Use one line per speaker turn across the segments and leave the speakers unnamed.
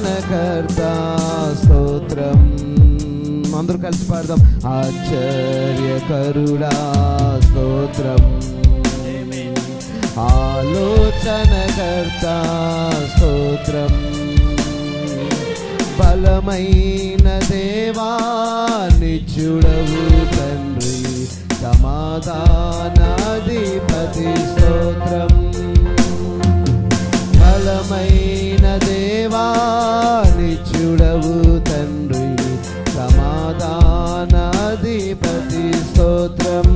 ఆలోచనకర్త స్తోత్రం. అందరూ కలిసి పాడదాం. ఆశ్చర్యకరుడా స్తోత్రం. ఆలోచనకర్త స్తోత్రం. బలమైన దేవా నిత్యుడవు తండ్రి సమాధానాధిపతి స్తోత్రం. బలమైన దేవా నిత్యుడవు తండ్రి సమాధానాధిపతి స్తోత్రం.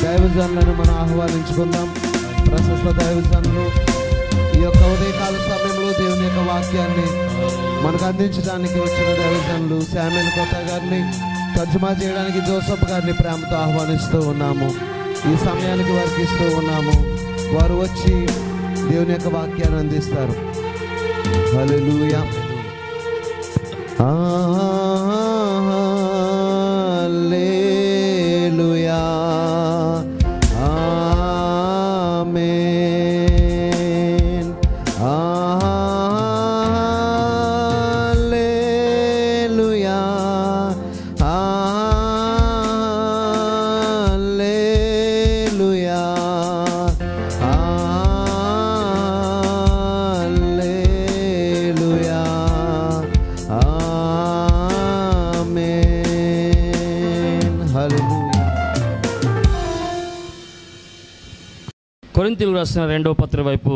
దైవజనులను మనం ఆహ్వానించుకుందాం. ప్రశస్త దైవజనులు ఈ యొక్క ఉదయకాల సమయంలో దేవుని యొక్క వాక్యాన్ని మనకు అందించడానికి వచ్చిన దైవజనులు శామ్యూల్ కొత్త గారిని, తర్జుమా చేయడానికి జోసఫ్ గారిని ప్రేమతో ఆహ్వానిస్తూ ఉన్నాము. ఈ సమయానికి వారికి ఇస్తూ ఉన్నాము. వారు వచ్చి దేవుని యొక్క వాక్యాన్ని అందిస్తారు. హల్లెలూయా. హల్లెలూయా. ఆమేన్. హల్లెలూయా. హల్లెలూయా. హల్లెలూయా. ఆమేన్. హల్లెలూయా.
కొరింథీయులకు రాసిన 2వ పత్రిక వైపు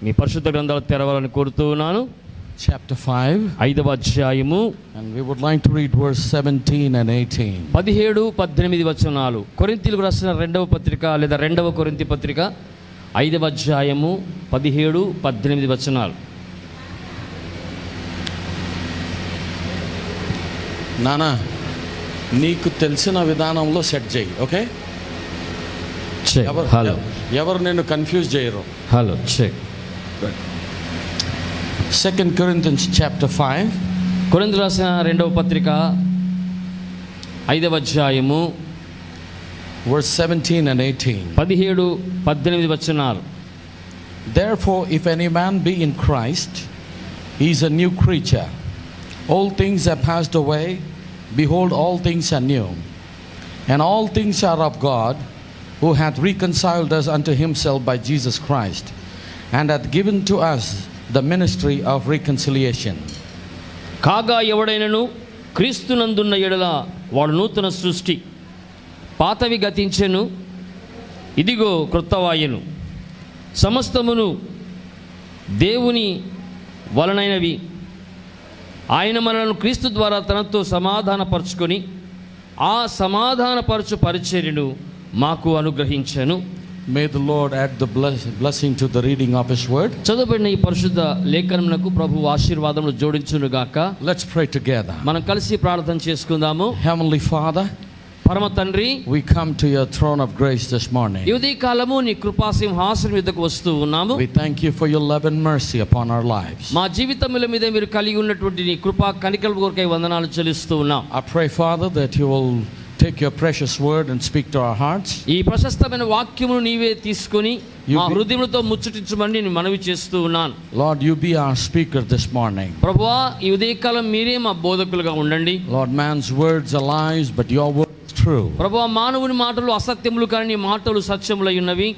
మీ పరిశుద్ధ గ్రంథాలు తెరవాలని కోరుతూ ఉన్నాను.
Chapter 5,
5వ అధ్యాయము,
and we would like to read verse 17 and 18.
17-18 వచనాలు. కొరింథీయులకు రాసిన 2వ పత్రిక లేదా 2వ కొరింథీ పత్రిక 5వ అధ్యాయము 17-18 వచనాలు.
నానా, నీకు తెలిసిన విధానంలో సెట్ చేయి. ఓకే,
హలో,
ఎవరు నేను కన్ఫ్యూజ్ చేయరు.
Hello check.
2 Corinthians chapter 5,
కొరింథీయులకు రాసిన 2వ పత్రిక 5వ అధ్యాయము
verse 17 and 18.
17-18 వచనాలు.
Therefore, if any man be in Christ, he is a new creature. All things have passed away. Behold, all things are new. And all things are of God, who hath reconciled us unto himself by Jesus Christ, and hath given to us the ministry of reconciliation.
కాగా ఎవడైనను క్రీస్తునందున్న ఎడల వాడు నూతన సృష్టి, పాతవి గతించెను, ఇదిగో క్రొత్తవాయెను. సమస్తమును దేవుని వలనైనవి. ఆయన మనలను క్రీస్తు ద్వారా తనతో సమాధానపరుచుకొని ఆ సమాధానపరచు పరిచర్యను మాకు అనుగ్రహించెను.
May the Lord add the blessing to the reading of his word.
చదువుబడిన ఈ పరిశుద్ధ లేఖనమునకు ప్రభువు ఆశీర్వాదములు జోడించును గాక.
Let's pray together.
మనం కలిసి ప్రార్థన చేసుకుందాము.
Heavenly Father,
పరమ తండ్రి,
we come to your throne of grace this morning.
ఈ ఉదయ కాలము నీ కృపా సింహాసనం మీదకు వస్తూ ఉన్నాము.
We thank you for your love and mercy upon our lives.
మా జీవితముల మీద మీరు కలిగి ఉన్నటువంటి నీ కృపా కనికల కొరకై వందనాలు చెల్లిస్తూ ఉన్నాం.
I pray, Father, that you will take your precious word and speak to our hearts.
ఈ ప్రశస్తమైన వాక్యమును నీవే తీసుకొని మా హృదయములతో ముచ్చటించమని నేను మనవి చేస్తూ ఉన్నాను.
Lord, you be our speaker this morning.
ప్రభువా, ఈ ఉదయకాలం మీరే మా బోధకులుగా ఉండండి.
Lord, man's words are lies, but your word is true.
ప్రభువా, మానవుని మాటలు అసత్యములు కానీ నీ మాటలు సత్యములై ఉన్నవి.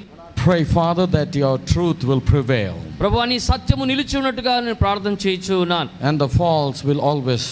Pray, Father, that your truth will prevail.
ప్రభువా, నీ సత్యము నిలిచి ఉన్నట్టుగా నేను ప్రార్థన చేయించు ఉన్నాను.
And the false will always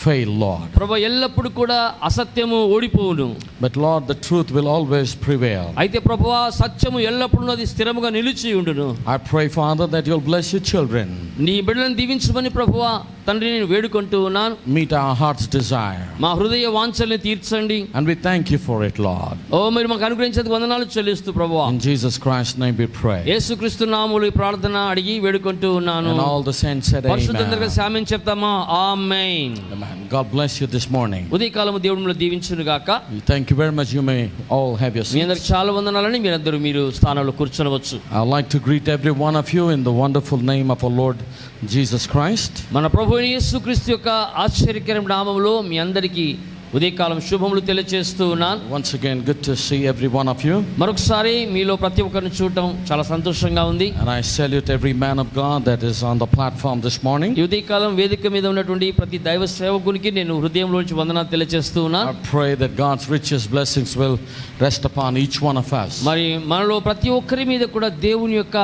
fail, Lord.
ప్రభువా, ఎల్లప్పుడు కూడా అసత్యము ఓడిపోవును.
But Lord, the truth will always prevail.
అయితే ప్రభువా, సత్యము ఎల్లప్పుడు అది స్థిరముగా నిలిచి ఉండును.
I pray, Father, that you'll bless your children.
నీ బిడ్డలను దీవించమని ప్రభువా తండ్రి నేను వేడుకుంటూ ఉన్నాను.
Meet our heart's desire.
మా హృదయ వాంఛల్ని తీర్చండి.
And we thank you for it, Lord.
ఓ మీరు మాకు అనుగ్రహించేందుకు వందనాలు చెల్లిస్తూ ప్రభువా.
In Jesus Christ's name we pray.
యేసుక్రీస్తు నామములో ఈ ప్రార్థన అడిగి వేడుకుంటూ ఉన్నాను.
And all the saints said
పరిశుద్ధంగా
amen.
ఆమేన్ చెప్తామా? ఆమేన్.
Amen. God bless you this morning.
ఉదయకాలము దేవుడు మిమ్మల్ని దీవించును గాక.
Thank you very much. You may all have your
me
seats.
అందరికి చాలా వందనాలని మీరందరూ మీరు స్థానాల్లో కూర్చోవచ్చు.
I'd like to greet every one of you in the wonderful name of our Lord Jesus Christ.
మన ప్రభువైన యేసుక్రీస్తు యొక్క ఆశ్చర్యకరమైన నామములో మీ అందరికీ ఉదయకాలం శుభములు తెలియజేస్తూ ఉన్నాను.
Once again, good to see every one of you.
మరొకసారి మీలో ప్రతి ఒక్కరిని చూడటం చాలా సంతోషంగా ఉంది.
And I salute every man of God that is on the platform this morning.
ఈ ఉదయకాలం వేదిక మీద ఉన్నటువంటి ప్రతి దైవ సేవకునికి నేను హృదయంలోంచి వందనాలు తెలియజేస్తూ ఉన్నాను.
I pray that God's richest blessings will rest upon each one of us.
మరి మనలో ప్రతి ఒక్కరి మీద కూడా దేవుని యొక్క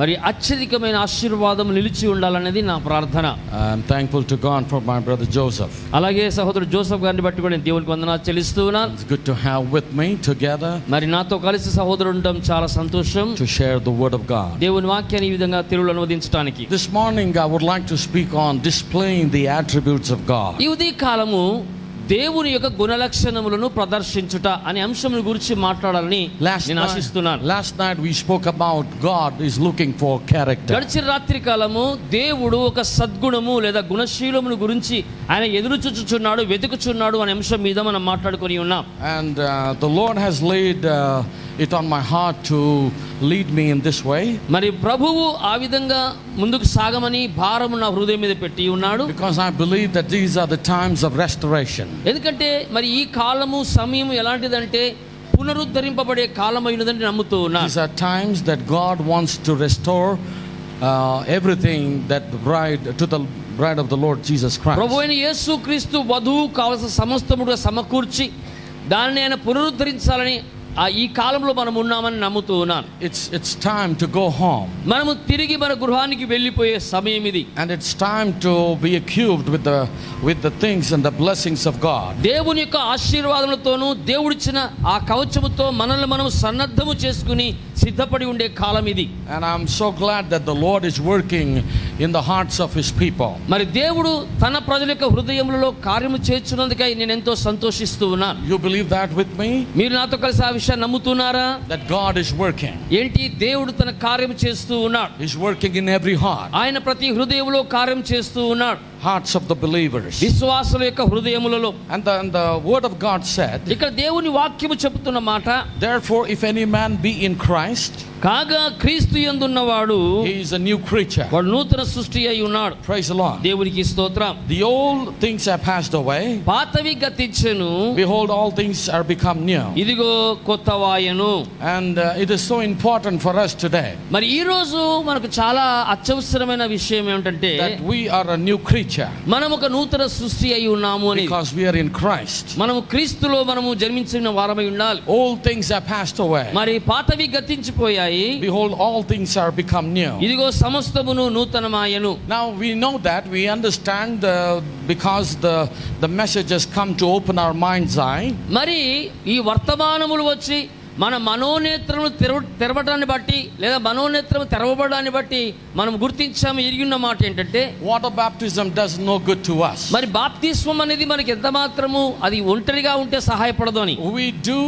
మరి అత్యధికమైన ఆశీర్వాదం నిలిచి ఉండాలనేది నా ప్రార్థన.
I'm thankful to God for my brother Joseph.
అలాగే సహోదరుడు జోసెఫ్ గారిని బట్టి కూడా నేను దేవునికి వందనాలు చెల్లిస్తూ ఉన్నాను.
It's good to have with me together
మరి నాతో కలిసి సహోదరుడు ఉండడం చాలా సంతోషం.
to share the word of God.
దేవుని వాక్యాన్ని ఈ విధంగా తెలుగులో అనువదించడానికి
This morning I would like to speak on displaying the attributes of God.
ఈ ఉదయ కాలము దేవుని యొక్క గుణలక్షణములను ప్రదర్శించుట అనే అంశం గురించి మాట్లాడాలని నేను ఆశిస్తున్నాను.
Last night we spoke about God is looking for character.
గడిచిన రాత్రి కాలము దేవుడు ఒక సద్గుణము లేదా గుణశీలమును గురించి ఆయన ఎదురు చూచుచున్నాడు, వెతుకుచున్నాడు అనే అంశం మీద మనం మాట్లాడుకొని ఉన్నాం.
And the Lord has laid it on my heart to lead me in this way.
మరి ప్రభువు ఆ విధంగా ముందుకు సాగమని భారము నా హృదయం మీద పెట్టి ఉన్నాడు.
Because I believe that these are the times of restoration.
ఎందుకంటే మరి ఈ కాలము సమయం ఎలాంటిదంటే పునరుద్ధరింపబడే కాలమైనదని నమ్ముతూ ఉన్నాను.
These are times that God wants to restore everything that the bride of the Lord Jesus Christ.
ప్రభువైన యేసుక్రీస్తు వధువు కావలసిన సమస్తముగా సమకూర్చి దానిని ఆయన పునరుద్ధరించాలని ఈ కాలంలో మనం ఉన్నామని నమ్ముతూ ఉన్నాను.
It's time to go home.
మనము తిరిగి మన గృహానికి వెళ్ళిపోయే సమయం ఇది.
And it's time to be equipped with the things and the blessings of God.
దేవుని యొక్క ఆశీర్వాదములతోనూ దేవుడిచ్చిన ఆ కవచముతో మనల్ని మనం సన్నద్ధము చేసుకుని సిద్ధపడి ఉండే కాలం ఇది.
And I'm so glad that the Lord is working in the hearts of his people.
మరి దేవుడు తన ప్రజల యొక్క హృదయములలో కార్యము చేస్తున్నందుకై నేను ఎంతో సంతోషిస్తూ ఉన్నాను.
You believe that with me?
మీరు నాతో కలిసి ఆ విషయాన్ని నమ్ముతున్నారా?
That God is working.
ఏంటి? దేవుడు తన కార్యం చేస్తూ ఉన్నాడు.
He's working in every heart.
ఆయన ప్రతి హృదయములో కార్యం చేస్తూ ఉన్నాడు.
Hearts of the believers.
విశ్వాసుల యొక్క హృదయములలో.
And the word of God said,
ఇక్కడ దేవుని వాక్యము చెబుతున్న మాట,
therefore if any man be in Christ,
కాగా క్రీస్తు యందున్నవాడు
he is a new creature.
వాడు నూతన సృష్టి అయి ఉన్నాడు.
Praise the Lord.
దేవునికి స్తోత్రం.
The old things have passed away.
పాతవి గతించెను,
Behold, all things are become new.
ఇదిగో కొత్తవాయెను.
And it is so important for us today
మరి ఈ రోజు మనకు చాలా అత్యవసరమైన విషయం ఏమిటంటే
that we are a new creature.
మనం ఒక నూతన సృష్టి అయి ఉన్నాము అని.
Because we are in Christ.
మనము క్రీస్తులో మనము జన్మించిన వారమై ఉండాలి.
Old things have passed away.
మరి పాతవి గతించిపోయాయి.
Behold, all things are become new.
ఇదిగో సమస్తమును నూతనమాయెను.
Now we know that, we understand because the message has come to open our mind's eye.
మరి ఈ వర్తమానములు వచ్చి మన మనోనేత్రములు తెరవడాన్ని బట్టి లేదా మనోనేత్రము తెరవబడాన్ని బట్టి మనం గుర్తించాము, ఎరిగిన మాట ఏంటంటే
Water baptism does no good to us.
మరి బాప్తిస్మం అనేది మనకి ఎంత మాత్రము అది ఒంటరిగా ఉంటే సహాయపడదు అని.
We do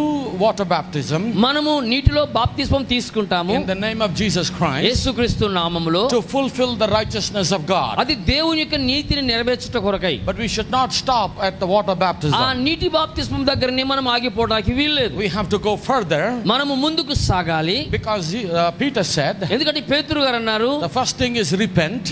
water baptism
మనము నీటిలో బాప్తిస్మం తీసుకుంటాము
in the name of Jesus Christ
యేసుక్రీస్తు నామములో
to fulfill the righteousness of God.
అది దేవుని యొక్క నీతిని నెరవేర్చుట కొరకై.
But we should not stop at the water
ఆ
baptism.
నీటి బాప్తిస్మం దగ్గరనే మనం ఆగిపోవడానికి వీల్లేదు.
We have to go further further,
మనము ముందుకు సాగాలి.
because Peter said,
ఎందుకంటే పేతురు గారు అన్నారు,
the first thing is repent,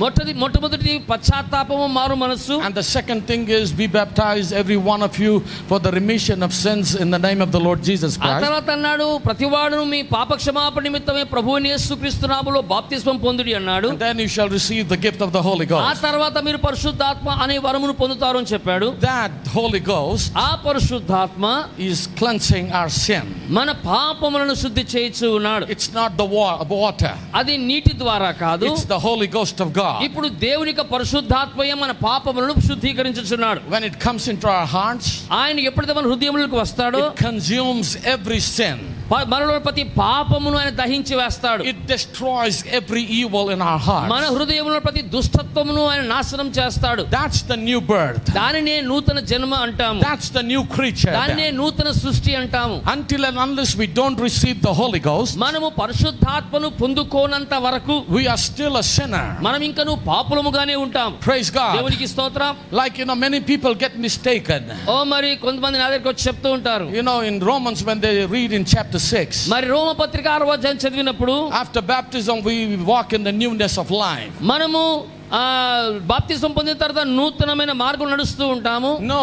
మొట్టమొదటి పశ్చాత్తాపము, మారు మనస్సు.
and the second thing is be baptized every one of you for the remission of sins in the name of the Lord Jesus
ఆ
Christ.
తర్వాత అన్నాడు, ప్రతివాడును మీ పాప క్షమాపణ నిమిత్తమే ప్రభువైన యేసుక్రీస్తు నామములో బాప్తిస్మం పొందుడి అన్నాడు.
And then you shall receive the gift of the Holy
ఆ
Ghost.
తర్వాత మీరు పరిశుద్ధాత్మ అనే వరమును పొందుతారు అని చెప్పాడు.
That Holy Ghost
ఆ పరిశుద్ధాత్మ
is cleansing our sin.
మన పాపములను శుద్ధి చేయించు ఉన్నాడు.
It's not the water.
అది నీటి ద్వారా కాదు,
It's the Holy Ghost of God.
ఇప్పుడు దేవుని యొక్క పరిశుద్ధాత్మయే మన పాపములను శుద్ధీకరించుచున్నాడు.
When it comes into our hearts,
ఆయన ఎప్పుడైతే మన హృదయములకు వస్తాడో
it consumes every sin.
మనలో ప్రతి పాపమును ఆయన దహించి వేస్తాడు.
It destroys every evil in our hearts.
మన హృదయంలో ప్రతి దుష్టత్వమును ఆయన నాశనం చేస్తాడు.
That's the new birth.
దానినే నూతన జన్మ అంటాము.
That's the new creature.
దానినే నూతన సృష్టి అంటాము.
Until and unless we don't receive the Holy Ghost,
మనము పరిశుద్ధాత్మను పొందుకోనంత వరకు
we are still a sinner.
మనం ఇంకను పాపులముగానే ఉంటాం.
Praise God.
దేవునికి స్తోత్రం.
Like, many people get mistaken.
మరి కొంతమంది నా దగ్గరికి వచ్చి చెప్తూ ఉంటారు,
In Romans, when they read in chapter 6,
మరి రోమ పత్రిక 6వ అధ్యాయం చదివినప్పుడు,
after baptism we walk in the newness of life.
మనము బాప్తిసం పొందిన తర్వాత నూతనమైన మార్గం నడుస్తూ ఉంటాము.
No,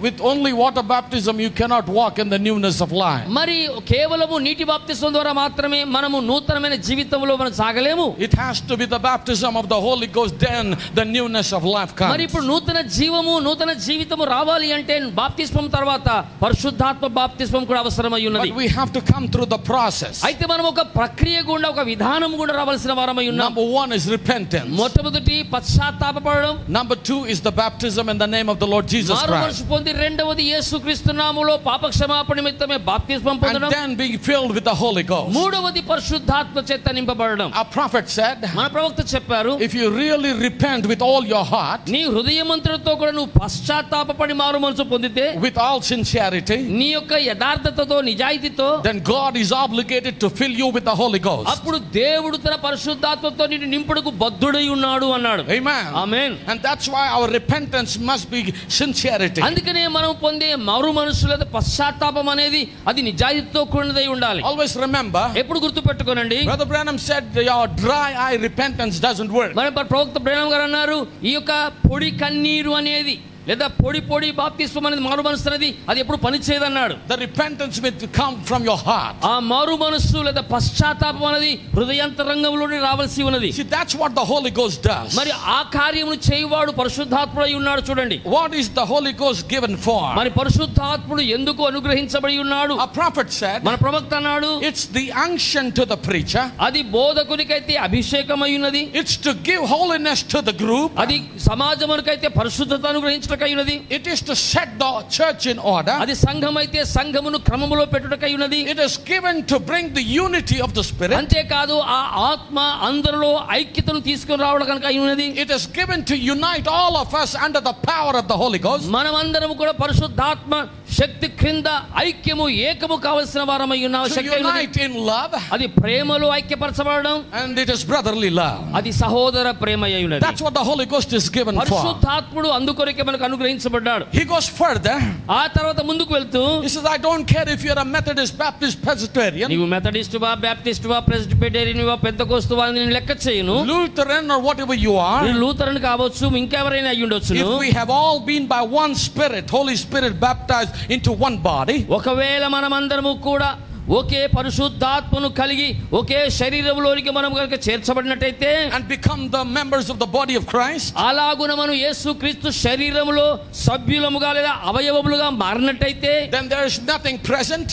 with only water baptism you cannot walk in the newness of life.
మరి కేవలము నీటి బాప్తిసం ద్వారా మాత్రమే మనము నూతనమైన జీవితంలో మనం సాగలేము.
It has to be the baptism of the Holy Ghost, then the newness of life comes.
మరి ఇప్పుడు నూతన జీవము, నూతన జీవితము రావాలి అంటే బాప్తిస్మం తర్వాత పరిశుద్ధాత్మ బాప్తిస్మం కూడా అవసరమై ఉన్నది.
But we have to come through the process.
అయితే మనం ఒక ప్రక్రియ గుండా, ఒక విధానం గుండా రావాల్సిన వారమై ఉన్నాం.
Number 1 is repentance.
మొట్టమొదటి పశ్చాత్తాపపడడం.
Number 2 is the baptism in the name of the Lord Jesus Christ.
మారుమనసు పొంది రెండవది యేసుక్రీస్తు నామములో పాప క్షమాపణ నిమిత్తమే బాప్తిస్మం పొందడం.
And then being filled with the Holy Ghost.
మూడవది పరిశుద్ధాత్మ చేత నింపబడడం.
Our prophet said,
మన ప్రవక్త చెప్పారు,
if you really repent with all your heart,
నీ హృదయమంతటితో కూడా నువ్వు పశ్చాత్తాపపడి మారుమనసు పొందితే,
with all sincerity,
నీ యొక్క యథార్థతతో, నిజాయితీతో,
then God is obligated to fill you with the Holy Ghost.
అప్పుడు దేవుడు తన పరిశుద్ధాత్మతో నిన్ను నింపుటకు బద్ధుడై ఉన్నాడు అన్నాడు.
Amen.
Amen.
And that's why our repentance must be sincerity.
అందుకనే మనం పొందే మారు మనసు లేదా పశ్చాత్తాపం అనేది అది నిజాయితీతో కూడినదై ఉండాలి.
Always remember,
ఎప్పుడు గుర్తుపెట్టుకోనండి,
Brother Branham said your dry eye repentance doesn't work.
మరి ప్రవక్త బ్రహ్మ గారు అన్నారు, ఈ యొక్క పొడి కన్నీరు అనేది లేదా పొడి బాప్తిస్మం అనేది, మారు మనసు అనేది అది ఎప్పుడు పని చేయదన్నాడు.
The repentance will come from your heart.
ఆ మారు మనసు లేదా పశ్చాత్తాపం అనేది హృదయాంతరంగంలోనే రావాల్సి ఉన్నది.
See, that's what the Holy Ghost does.
మరి ఆ కార్యమును చేయవాడు పరిశుద్ధాత్ముడై ఉన్నాడు. చూడండి,
What is the Holy Ghost given for?
మరి పరిశుద్ధాత్ముడు ఎందుకు అనుగ్రహించబడి ఉన్నాడు?
A prophet said,
మన ప్రవక్త అన్నాడు,
it's the unction to the preacher.
అది బోధకునికైతే అభిషేకమై ఉన్నది.
It's to give holiness to the group.
అది సమాజమునకైతే పరిశుద్ధత అనుగ్రహించటకై ఉన్నది.
It is to set the church in order.
అది సంఘమైతే సంఘమును క్రమములో పెట్టుటకై ఉన్నది.
It is given to bring the unity of the Spirit.
అంతేకాదు ఆ ఆత్మ అందరిలో ఐక్యతను తీసుకొని రావడం కనుక అయి ఉన్నది.
It is given to unite all of us under the power of the Holy Ghost.
మనమందరం కూడా పరిశుద్ధాత్మ శక్తి క్రింద ఐక్యము, ఏకము కావలసిన వారమై ఉన్నాము.
To
Shakti
unite in love.
అది ప్రేమలో ఐక్యపరచబడడం,
And it is brotherly love.
అది సహోదర ప్రేమ అయి ఉన్నది.
That's what the Holy Ghost is given for.
పరిశుద్ధాత్ముడు అందుకొరకే మనకు అనుగ్రహించబడ్డాడు.
He goes further.
ఆ తర్వాత ముందుకు వెళ్తూ,
He says, I don't care if you're a Methodist, Baptist, Presbyterian,
నీవు మెథడిస్టువా, బ్యాప్టిస్టువా, ప్రెస్బిటేరియన్వా, పెంతెకోస్తువా అని నేను లెక్క చేయను.
Lutheran, or whatever you are.
నువ్వు లూథరన్ కావచ్చు, ఇంకెవరైనా అయి ఉండొచ్చు.
If we have all been by one Spirit, Holy Spirit, baptized into one body.
ఒకవేళ మనమందరము కూడా ఒకే పరిశుద్ధాత్మను కలిగి ఒకే శరీరంలోనికి మనం కనుక చేర్చబడినట్టయితే,
and become the members of the body of Christ,
అలాగున మనం యేసుక్రీస్తు శరీరములో సభ్యులముగా లేదా అవయవములుగా మారినట్టయితే,
then there is nothing present,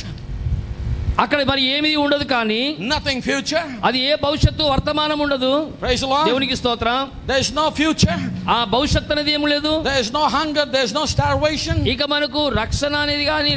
అక్కడ మరి ఏమీ ఉండదు, కానీ
nothing future.
అది ఏ భవిష్యత్తు వర్తమానం ఉండదు.
Praise the Lord.
దేవునికి స్తోత్రం.
There is no future.
ఆ భవిష్యత్తు అనేది ఏమి లేదు.
There is no hunger. There is no starvation.
ఇక మనకు రక్షణ అనేది కానీ,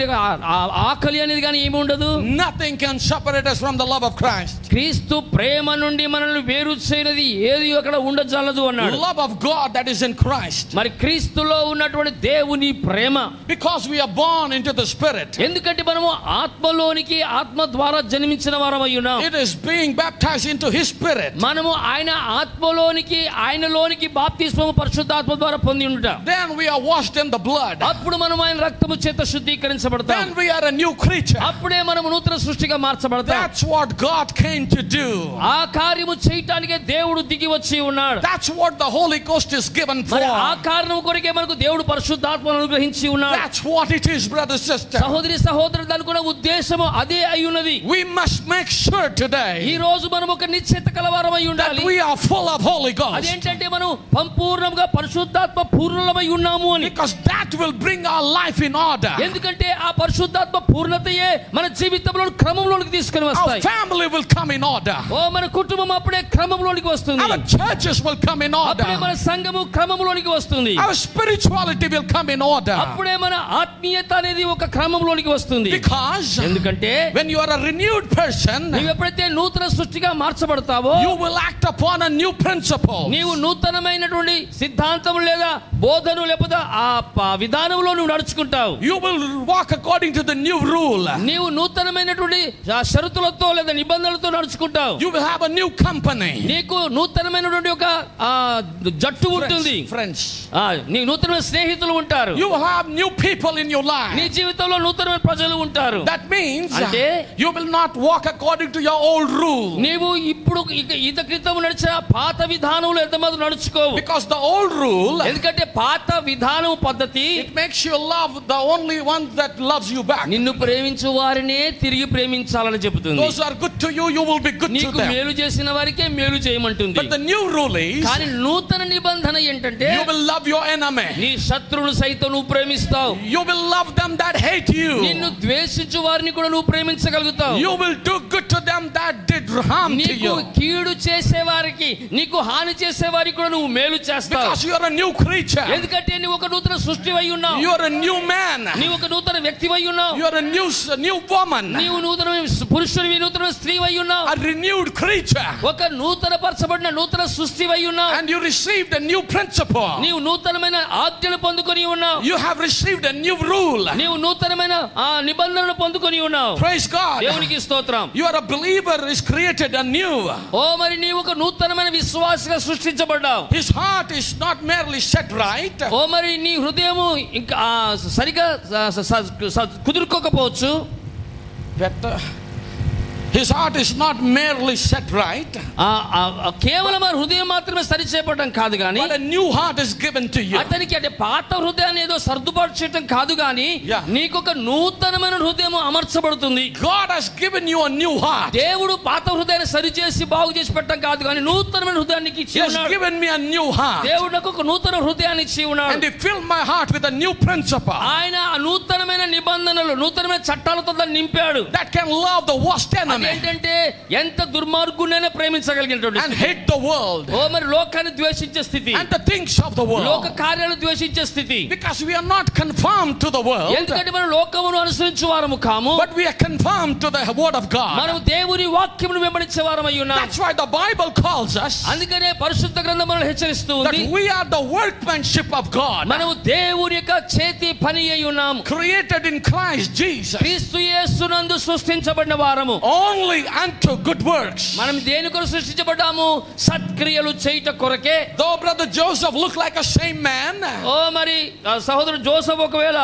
ఆకలి అనేది కానీ ఏమి ఉండదు.
Nothing can separate us from the love of Christ.
క్రీస్తు ప్రేమ నుండి మనల్ని వేరు చేయనిది ఏది అక్కడ ఉండజాలదు అన్నాడు.
Love of God that is in Christ.
మరి క్రీస్తులో ఉన్నటువంటి దేవుని ప్రేమ,
Because we are born into the Spirit.
ఎందుకంటే మనము ఆత్మలోనికి, ఆత్మ ఆత్మ ద్వారా జన్మించిన వారమై ఉన్నాం.
It is being baptized into His Spirit.
మనము ఆయన ఆత్మలోనికి ఆయనలోనికి బాప్తిస్మము పరిశుద్ధాత్మ ద్వారా పొంది ఉండుట.
Then we are washed in the blood.
అప్పుడు మనం ఆయన రక్తము చేత శుద్ధీకరించబడతాం.
Then we are a new creature.
అప్పుడే మనం నూతన సృష్టిగా మార్చబడతాం.
That's what God came to do.
ఆ కార్యము చేయటానికే దేవుడు దిగి వచ్చి ఉన్నాడు.
That's what the Holy Ghost is given for.
మరి ఆ కారణం కొరకే మనకు దేవుడు పరిశుద్ధాత్మను అనుగ్రహించి ఉన్నాడు.
That's what it is, brother, sister.
సహోదరి సహోదరుడు అనుకున్న ఉద్దేశము అదే అయి ఉన్నది.
We must make sure today
ఈ రోజు మనం ఒక నిశ్చయిత కలవారమై
that
ఉండాలి.
we are full of Holy Ghost.
అదేంటంటే మనం సంపూర్ణంగా పరిశుద్ధాత్మ పూర్ణమై ఉన్నాము అని.
Because that will bring our life in order.
ఎందుకంటే ఆ పరిశుద్ధాత్మ పూర్ణతయే మన జీవితంలో క్రమంలోకి తీసుకొని
Our
వస్తాయి.
family will come in order.
ఓ మన కుటుంబం అప్పుడే క్రమంలోనికి వస్తుంది.
Our churches will come in order.
అప్పుడే మన సంఘము క్రమంలోనికి వస్తుంది.
Our spirituality will come in order.
అప్పుడే మన ఆత్మీయత అనేది ఒక క్రమంలోనికి వస్తుంది.
Because
ఎందుకంటే
when you are a renewed person,
నీవు ఎప్పుడైతే నూతన సృష్టిగా మార్చబడతావో
you will act upon a new principle.
నీవు నూతనమైనటువంటి సిద్ధాంతం లేదా బోధను లేకపోతే ఆ విధానంలో నువ్వు నడుచుకుంటావు.
You will walk according to the new rule.
నీవు నూతనమైనటువంటి షరతులతో లేదా నిబంధనలతో నడుచుకుంటావు.
You will have a new company.
నీకు నూతనమైనటువంటి ఒక జట్టు ఉంటుంది.
Friends.
నీ నూతనమైన స్నేహితులు ఉంటారు.
You will have new people in your life.
నీ జీవితంలో నూతనమైన ప్రజలు ఉంటారు.
That means
అంటే
you will not walk according to your old rule.
నీవు ఇప్పుడు ఇంత క్రితం నడిచిన పాత విధానంలో ఎంతమంది నడుచుకోవు.
Because the old rule,
ఎందుకంటే పాత విధానం పద్ధతి
it makes you love the only one that loves you back.
నిన్ను ప్రేమించు వారినే తిరిగి ప్రేమించాలని చెబుతుంది.
Those who are good to you, you will be good to
నీకు
them.
మేలు చేసిన వారికే మేలు చేయమంటుంది.
But the new rule is,
కానీ నూతన నిబంధన ఏంటంటే
you will love your enemy.
నీ శత్రువును సైతం నువ్వు ప్రేమిస్తావు.
You will love them that hate you.
నిన్ను ద్వేషించు వారిని కూడా నువ్వు ప్రేమించగలుగుతావు.
You will do good to them that did harm to
నీకు
you.
కీడు చేసే వారికి నీకు హాని చేసే వారికి కూడా నువ్వు మేలు చేస్తావు.
Because you are a new creature.
ఎందుకంటే నువ్వు ఒక నూతన సృష్టివై ఉన్నావు.
You are a new man.
నీవు ఒక నూతన వ్యక్తివై ఉన్నావు.
You are a new woman.
నీవు నూతన పురుషుడివి, నూతన స్త్రీవై ఉన్నావు.
A renewed creature.
ఒక నూతన పరచబడిన నూతన సృష్టివై ఉన్నావు.
And you received a new principle.
నీవు నూతనమైన ఆజ్ఞలు పొందుకొని ఉన్నావు.
You have received a new rule.
నీవు నూతనమైన నిబంధనలు పొందుకొని ఉన్నావు.
Praise God.
దేవునికి స్తోత్రం.
You are a believer is created anew.
ఓ మరి నీవు ఒక నూతనమైన విశ్వాసిగా సృష్టించబడ్డావు.
His heart is not merely set right.
ఓ మరి నీ హృదయము ఇంకా సరిగా కుదురుకోకపోవచ్చు.
His heart is not merely set right.
కేవలం హృదయం మాత్రమే సరి చేయబడడం కాదు గాని
But a new heart is given to you.
అతనికి అంటే పాత హృదయాన్ని ఏదో సర్దుబాటు చేయడం కాదు గాని నీకు ఒక నూతనమైన హృదయం అమర్చబడుతుంది.
God has given you a new heart.
దేవుడు పాత హృదయాన్ని సరి చేసి బాగు చేసి పెట్టడం కాదు గాని నూతనమైన హృదయాన్ని ఇచ్చి
He has
ఉన్నాడు.
given me a new heart.
దేవుడు నాకు ఒక నూతన హృదయాన్ని ఇచ్చి ఉన్నాడు.
And He filled my heart with a new principle.
ఆయన నూతనమైన నిబంధనలు నూతనమైన చట్టాలతో దాన్ని నింపాడు.
That can love the worst enemy.
ఏంటంటే ఎంత దుర్మార్గునైనా ప్రేమించగలిగినటువంటి
And hate the world.
ఓ మరి లోకాన్ని ద్వేషించే స్థితి.
And the things of the world.
లోక కార్యాలను ద్వేషించే స్థితి.
Because we are not conformed to the world.
ఎందుకంటే మనం లోకమును అనుసరించు వారము కాము.
But we are conformed to the word of God.
మనం దేవుని వాక్యమును వెంబడించే వారమై ఉన్నాం.
That's why the Bible calls us
అందుకనే పరిశుద్ధ గ్రంథం మనల్ని హెచ్చరిస్తూ
that
ఉంది.
we are the workmanship of God.
మనము దేవుని యొక్క చేతి పని అయి ఉన్నాము.
Created in Christ Jesus.
క్రీస్తు యేసునందు సృష్టించబడిన వారము.
Only unto good works.
మనం దేని కొరకు సృష్టించబడ్డాము? సత్క్రియలు చేయుట కొరకే.
Though brother Joseph looked like a same man.
ఓ మరి సహోదరుడు జోసెఫ్ ఒకవేళ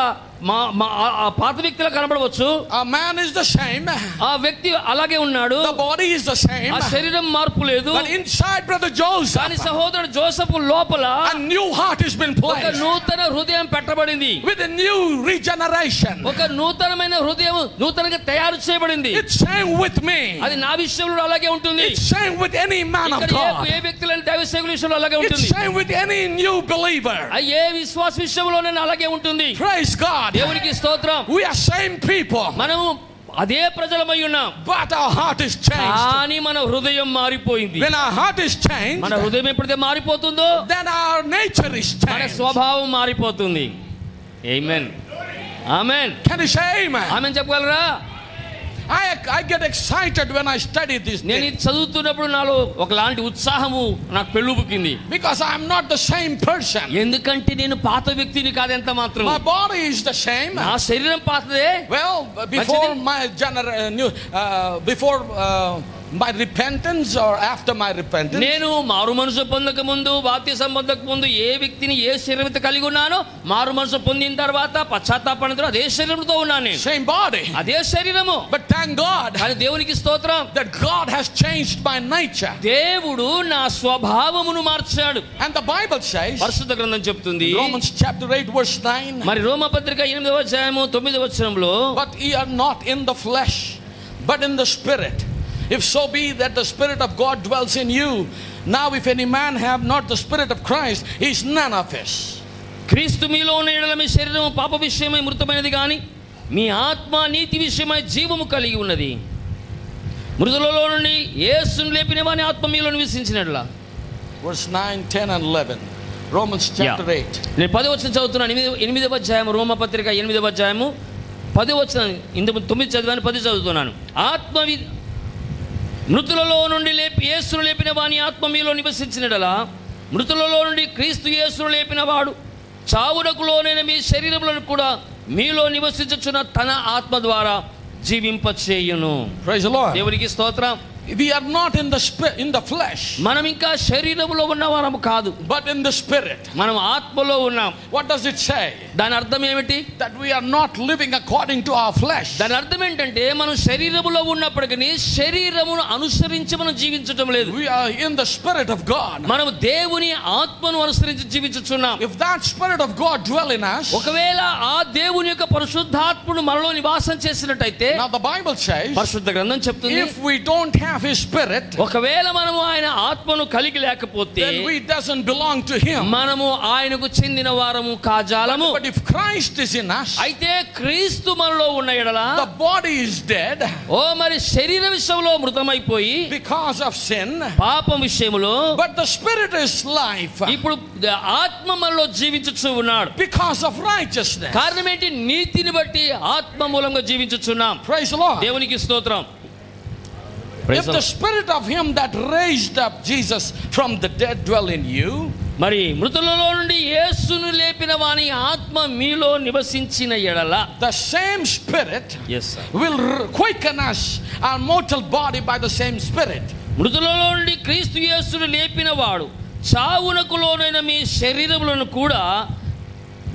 పాత వ్యక్తిలా కనబడవచ్చు.
A man is the same.
ఆ వ్యక్తి అలాగే ఉన్నాడు.
The body is the same.
ఆ శరీరం మార్పు లేదు.
But inside brother Joseph,
కానీ సహోదరుడు జోసెఫ్ లోపల
a new heart has been
ఒక
placed.
నూతన హృదయం పెట్టబడింది.
With a new regeneration.
ఒక నూతనమైన హృదయం నూతనంగా తయారు చేయబడింది.
It's same with me.
అది నా విషయంలో అలాగే ఉంటుంది.
It's same with any man of
ఇక్కడ
God.
ఏ వ్యక్తులైన దైవ సేవకుల విషయంలో అలాగే
It's
ఉంటుంది.
same with any new believer.
ఏ విశ్వాస విషయంలోనైనా అలాగే ఉంటుంది.
Praise God.
దేవునికి స్తోత్రం.
We are same people.
మనము అదే ప్రజలమై ఉన్నాం.
But our heart is changed.
కానీ మన హృదయం మారిపోయింది.
When our heart is changed,
మన హృదయం ఎప్పుడైతే మారిపోతుందో
then our nature is
మన
changed.
స్వభావం మారిపోతుంది. ఆమేన్. ఆమేన్.
Can you say amen?
ఆమేన్ చెప్పగలరా?
I get excited when I study this
నేను
thing.
ఇది చదువుతున్నప్పుడు నాలో ఒకలాంటి ఉత్సాహము నాకు పెళ్ళుబుకింది.
Because I am not the same person.
ఎందుకంటే నేను పాత వ్యక్తిని కాదు ఎంత మాత్రం.
My body is the same.
నా శరీరం పాతదే.
Well, before my repentance or after my repentance,
నేను మారు మనసు పొందక ముందు, బాప్తిసం పొందక ముందు ఏ వ్యక్తిని ఏ శరీరంతో కలిగి ఉన్నానో, మారు మనసు పొందిన తర్వాత పశ్చాత్తాపడిన తర్వాత అదే శరీరంతో ఉన్నాను నేను.
same body,
అదే శరీరము.
but thank God
కానీ దేవునికి స్తోత్రం,
that God has changed my nature.
దేవుడు నా స్వభావమును మార్చాడు.
And the Bible says,
పరిశుద్ధ గ్రంథం చెప్తుంది,
Romans chapter 8 verse 9,
మరి రోమపత్రిక 8వ అధ్యాయము 9వ వచనంలో,
but ye are not in the flesh but in the spirit, if so be that the Spirit of God dwells in you. Now if any man have not the Spirit of Christ, he is none of his.
క్రీస్తు మీలో ఉన్న యెడల మీ శరీరము పాప విషయమై మృతమైనది గాని మీ ఆత్మ నీతి విషయమై జీవము కలిగి ఉన్నది. మృతులలో నుండి యేసును లేపిన వాని ఆత్మ మీలో నివసించినట్లా.
Verse 9, 10 and 11. Romans chapter 8.
నేను 10వ వచనం చదువుతున్నాను. 8వ అధ్యాయము, రోమపత్రిక 8వ అధ్యాయము 10వ వచనం. ఇంతకు 9 చదివాను, 10 చదువుతున్నాను. మృతులలో నుండి యేసును లేపిన వాని ఆత్మ మీలో నివసించినడలా, మృతులలో నుండి క్రీస్తు యేసును లేపిన వాడు చావునకు లోనైన మీ శరీరములను కూడా మీలో నివసించుచున్న తన ఆత్మ ద్వారా జీవింపచేయును.
Praise the Lord.
దేవునికి స్తోత్రం.
We are not in the flesh,
మనం ఇంకా శరీరములో ఉన్నవారము కాదు,
but in the spirit.
మనం ఆత్మలో ఉన్నాం.
What does it say?
దాని అర్థం ఏమిటి?
That we are not living according to our flesh.
దాని అర్థం ఏంటంటే మనం శరీరములో ఉన్నప్పటికీ శరీరమును అనుసరించి మనం జీవించటం లేదు.
We are in the Spirit of God.
మనం దేవుని ఆత్మను అనుసరించి జీవించుచున్నాం.
If that Spirit of God dwell in us,
ఒకవేళ ఆ దేవుని యొక్క పరిశుద్ధాత్ముడు మనలో నివాసం చేసినట్టయితే,
now the Bible says,
పరిశుద్ధ గ్రంథం చెప్తుంది,
if we don't have His Spirit,
ఒకవేళ మనము ఆయన ఆత్మను కలిగి లేకపోతే
then we doesn't belong to Him.
మనము ఆయనకు చెందిన వారము కాజాలము.
But if Christ is in us,
అయితే క్రీస్తు మనలో ఉన్న యెడల
the body is dead
మరి శరీర విషయంలో మృతమైపోయి
because of sin,
పాపం విషయంలో,
but the Spirit is life
ఇప్పుడు ఆత్మ మనలో జీవించుచు ఉన్నాడు
because of righteousness.
కారణం ఏంటి? నీతిని బట్టి ఆత్మ మూలంగా జీవించుచున్నాం.
Praise the Lord.
దేవునికి స్తోత్రం.
If the Spirit of Him that raised up Jesus from the dead dwell in you,
మరి మృతులలో నుండి యేసును లేపిన వాని ఆత్మ మీలో నివసించిన యెడల,
the same Spirit
yes sir,
will quicken us, our mortal body, by the same Spirit.
మృతులలో నుండి క్రీస్తు యేసును లేపిన వాడు చావునకు లోనైన మీ శరీరములను కూడా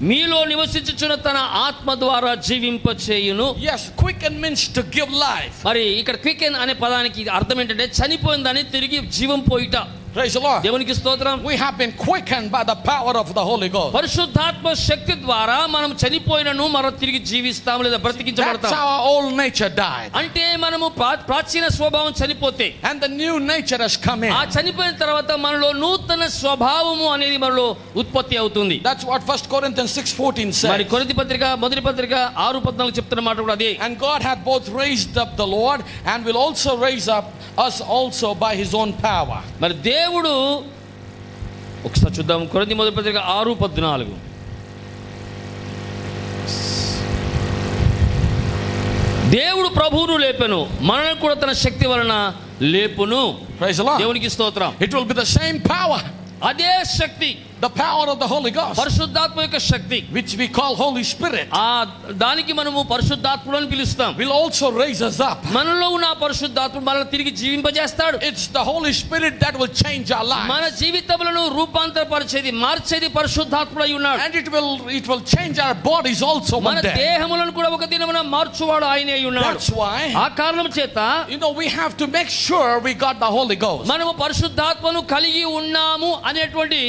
మీలో నివసించుచున్న తన ఆత్మ ద్వారా జీవింపచేయును.
Yes, quicken means to give life.
మరి ఇక్కడ క్వికెన్ అనే పదానికి అర్థం ఏంటంటే చనిపోయిందని తిరిగి జీవం పోయిట.
Praise the Lord.
దేవునికి స్తోత్రం.
We have been quickened by the power of the Holy Ghost.
పరిశుద్ధాత్మ శక్తి ద్వారా మనం చనిపోయినను మరో తిరిగి జీవిస్తాం లేదా
That's
బ్రతికించబడతాం.
how our old nature died.
అంటే మనము ప్రాచీన స్వభావం చనిపోతే
And the new nature has come in.
ఆ చనిపోయిన తర్వాత మనలో నూతన స్వభావము అనేది మనలో ఉత్పత్తి అవుతుంది.
That's what 1 Corinthians 6:14
మరి
says.
కొరింథీ పత్రిక మొదటి పత్రిక 6:14 చెప్తున్న మాట కూడా అదే.
And God hath both raised up the Lord and will also raise up us also by His own power.
మరి దేవుడు, ఒకసారి చూద్దాం, కొరింథీ మొదటి పత్రిక 6:14. దేవుడు ప్రభువును లేపెను, మనల్ని కూడా తన శక్తి వలన లేపును.
Praise the Lord.
దేవునికి స్తోత్రం.
It will be the same power,
అదే శక్తి,
the power of the Holy Ghost,
పరిశుద్ధాత్మ యొక్క శక్తి,
which we call Holy Spirit,
దానికి మనము పరిశుద్ధాత్ముడు అని పిలుస్తాం,
will also raise us up.
మనలో ఉన్న పరిశుద్ధాత్ముడు మనల్ని తిరిగి జీవింపజేస్తాడు.
It's the Holy Spirit that will change our
మన
lives.
జీవితములను రూపాంతరపరిచేది, మార్చేది పరిశుద్ధాత్ముడు అయి ఉన్నాడు.
And it will change our bodies also
మన
one day.
దేహములను కూడా ఒక దినమున మార్చువాడు ఆయనే అయి ఉన్నాడు.
That's why,
ఆ కారణం చేత
we have to make sure we got the Holy Ghost.
మనము పరిశుద్ధాత్మను కలిగి ఉన్నాము అనేటువంటి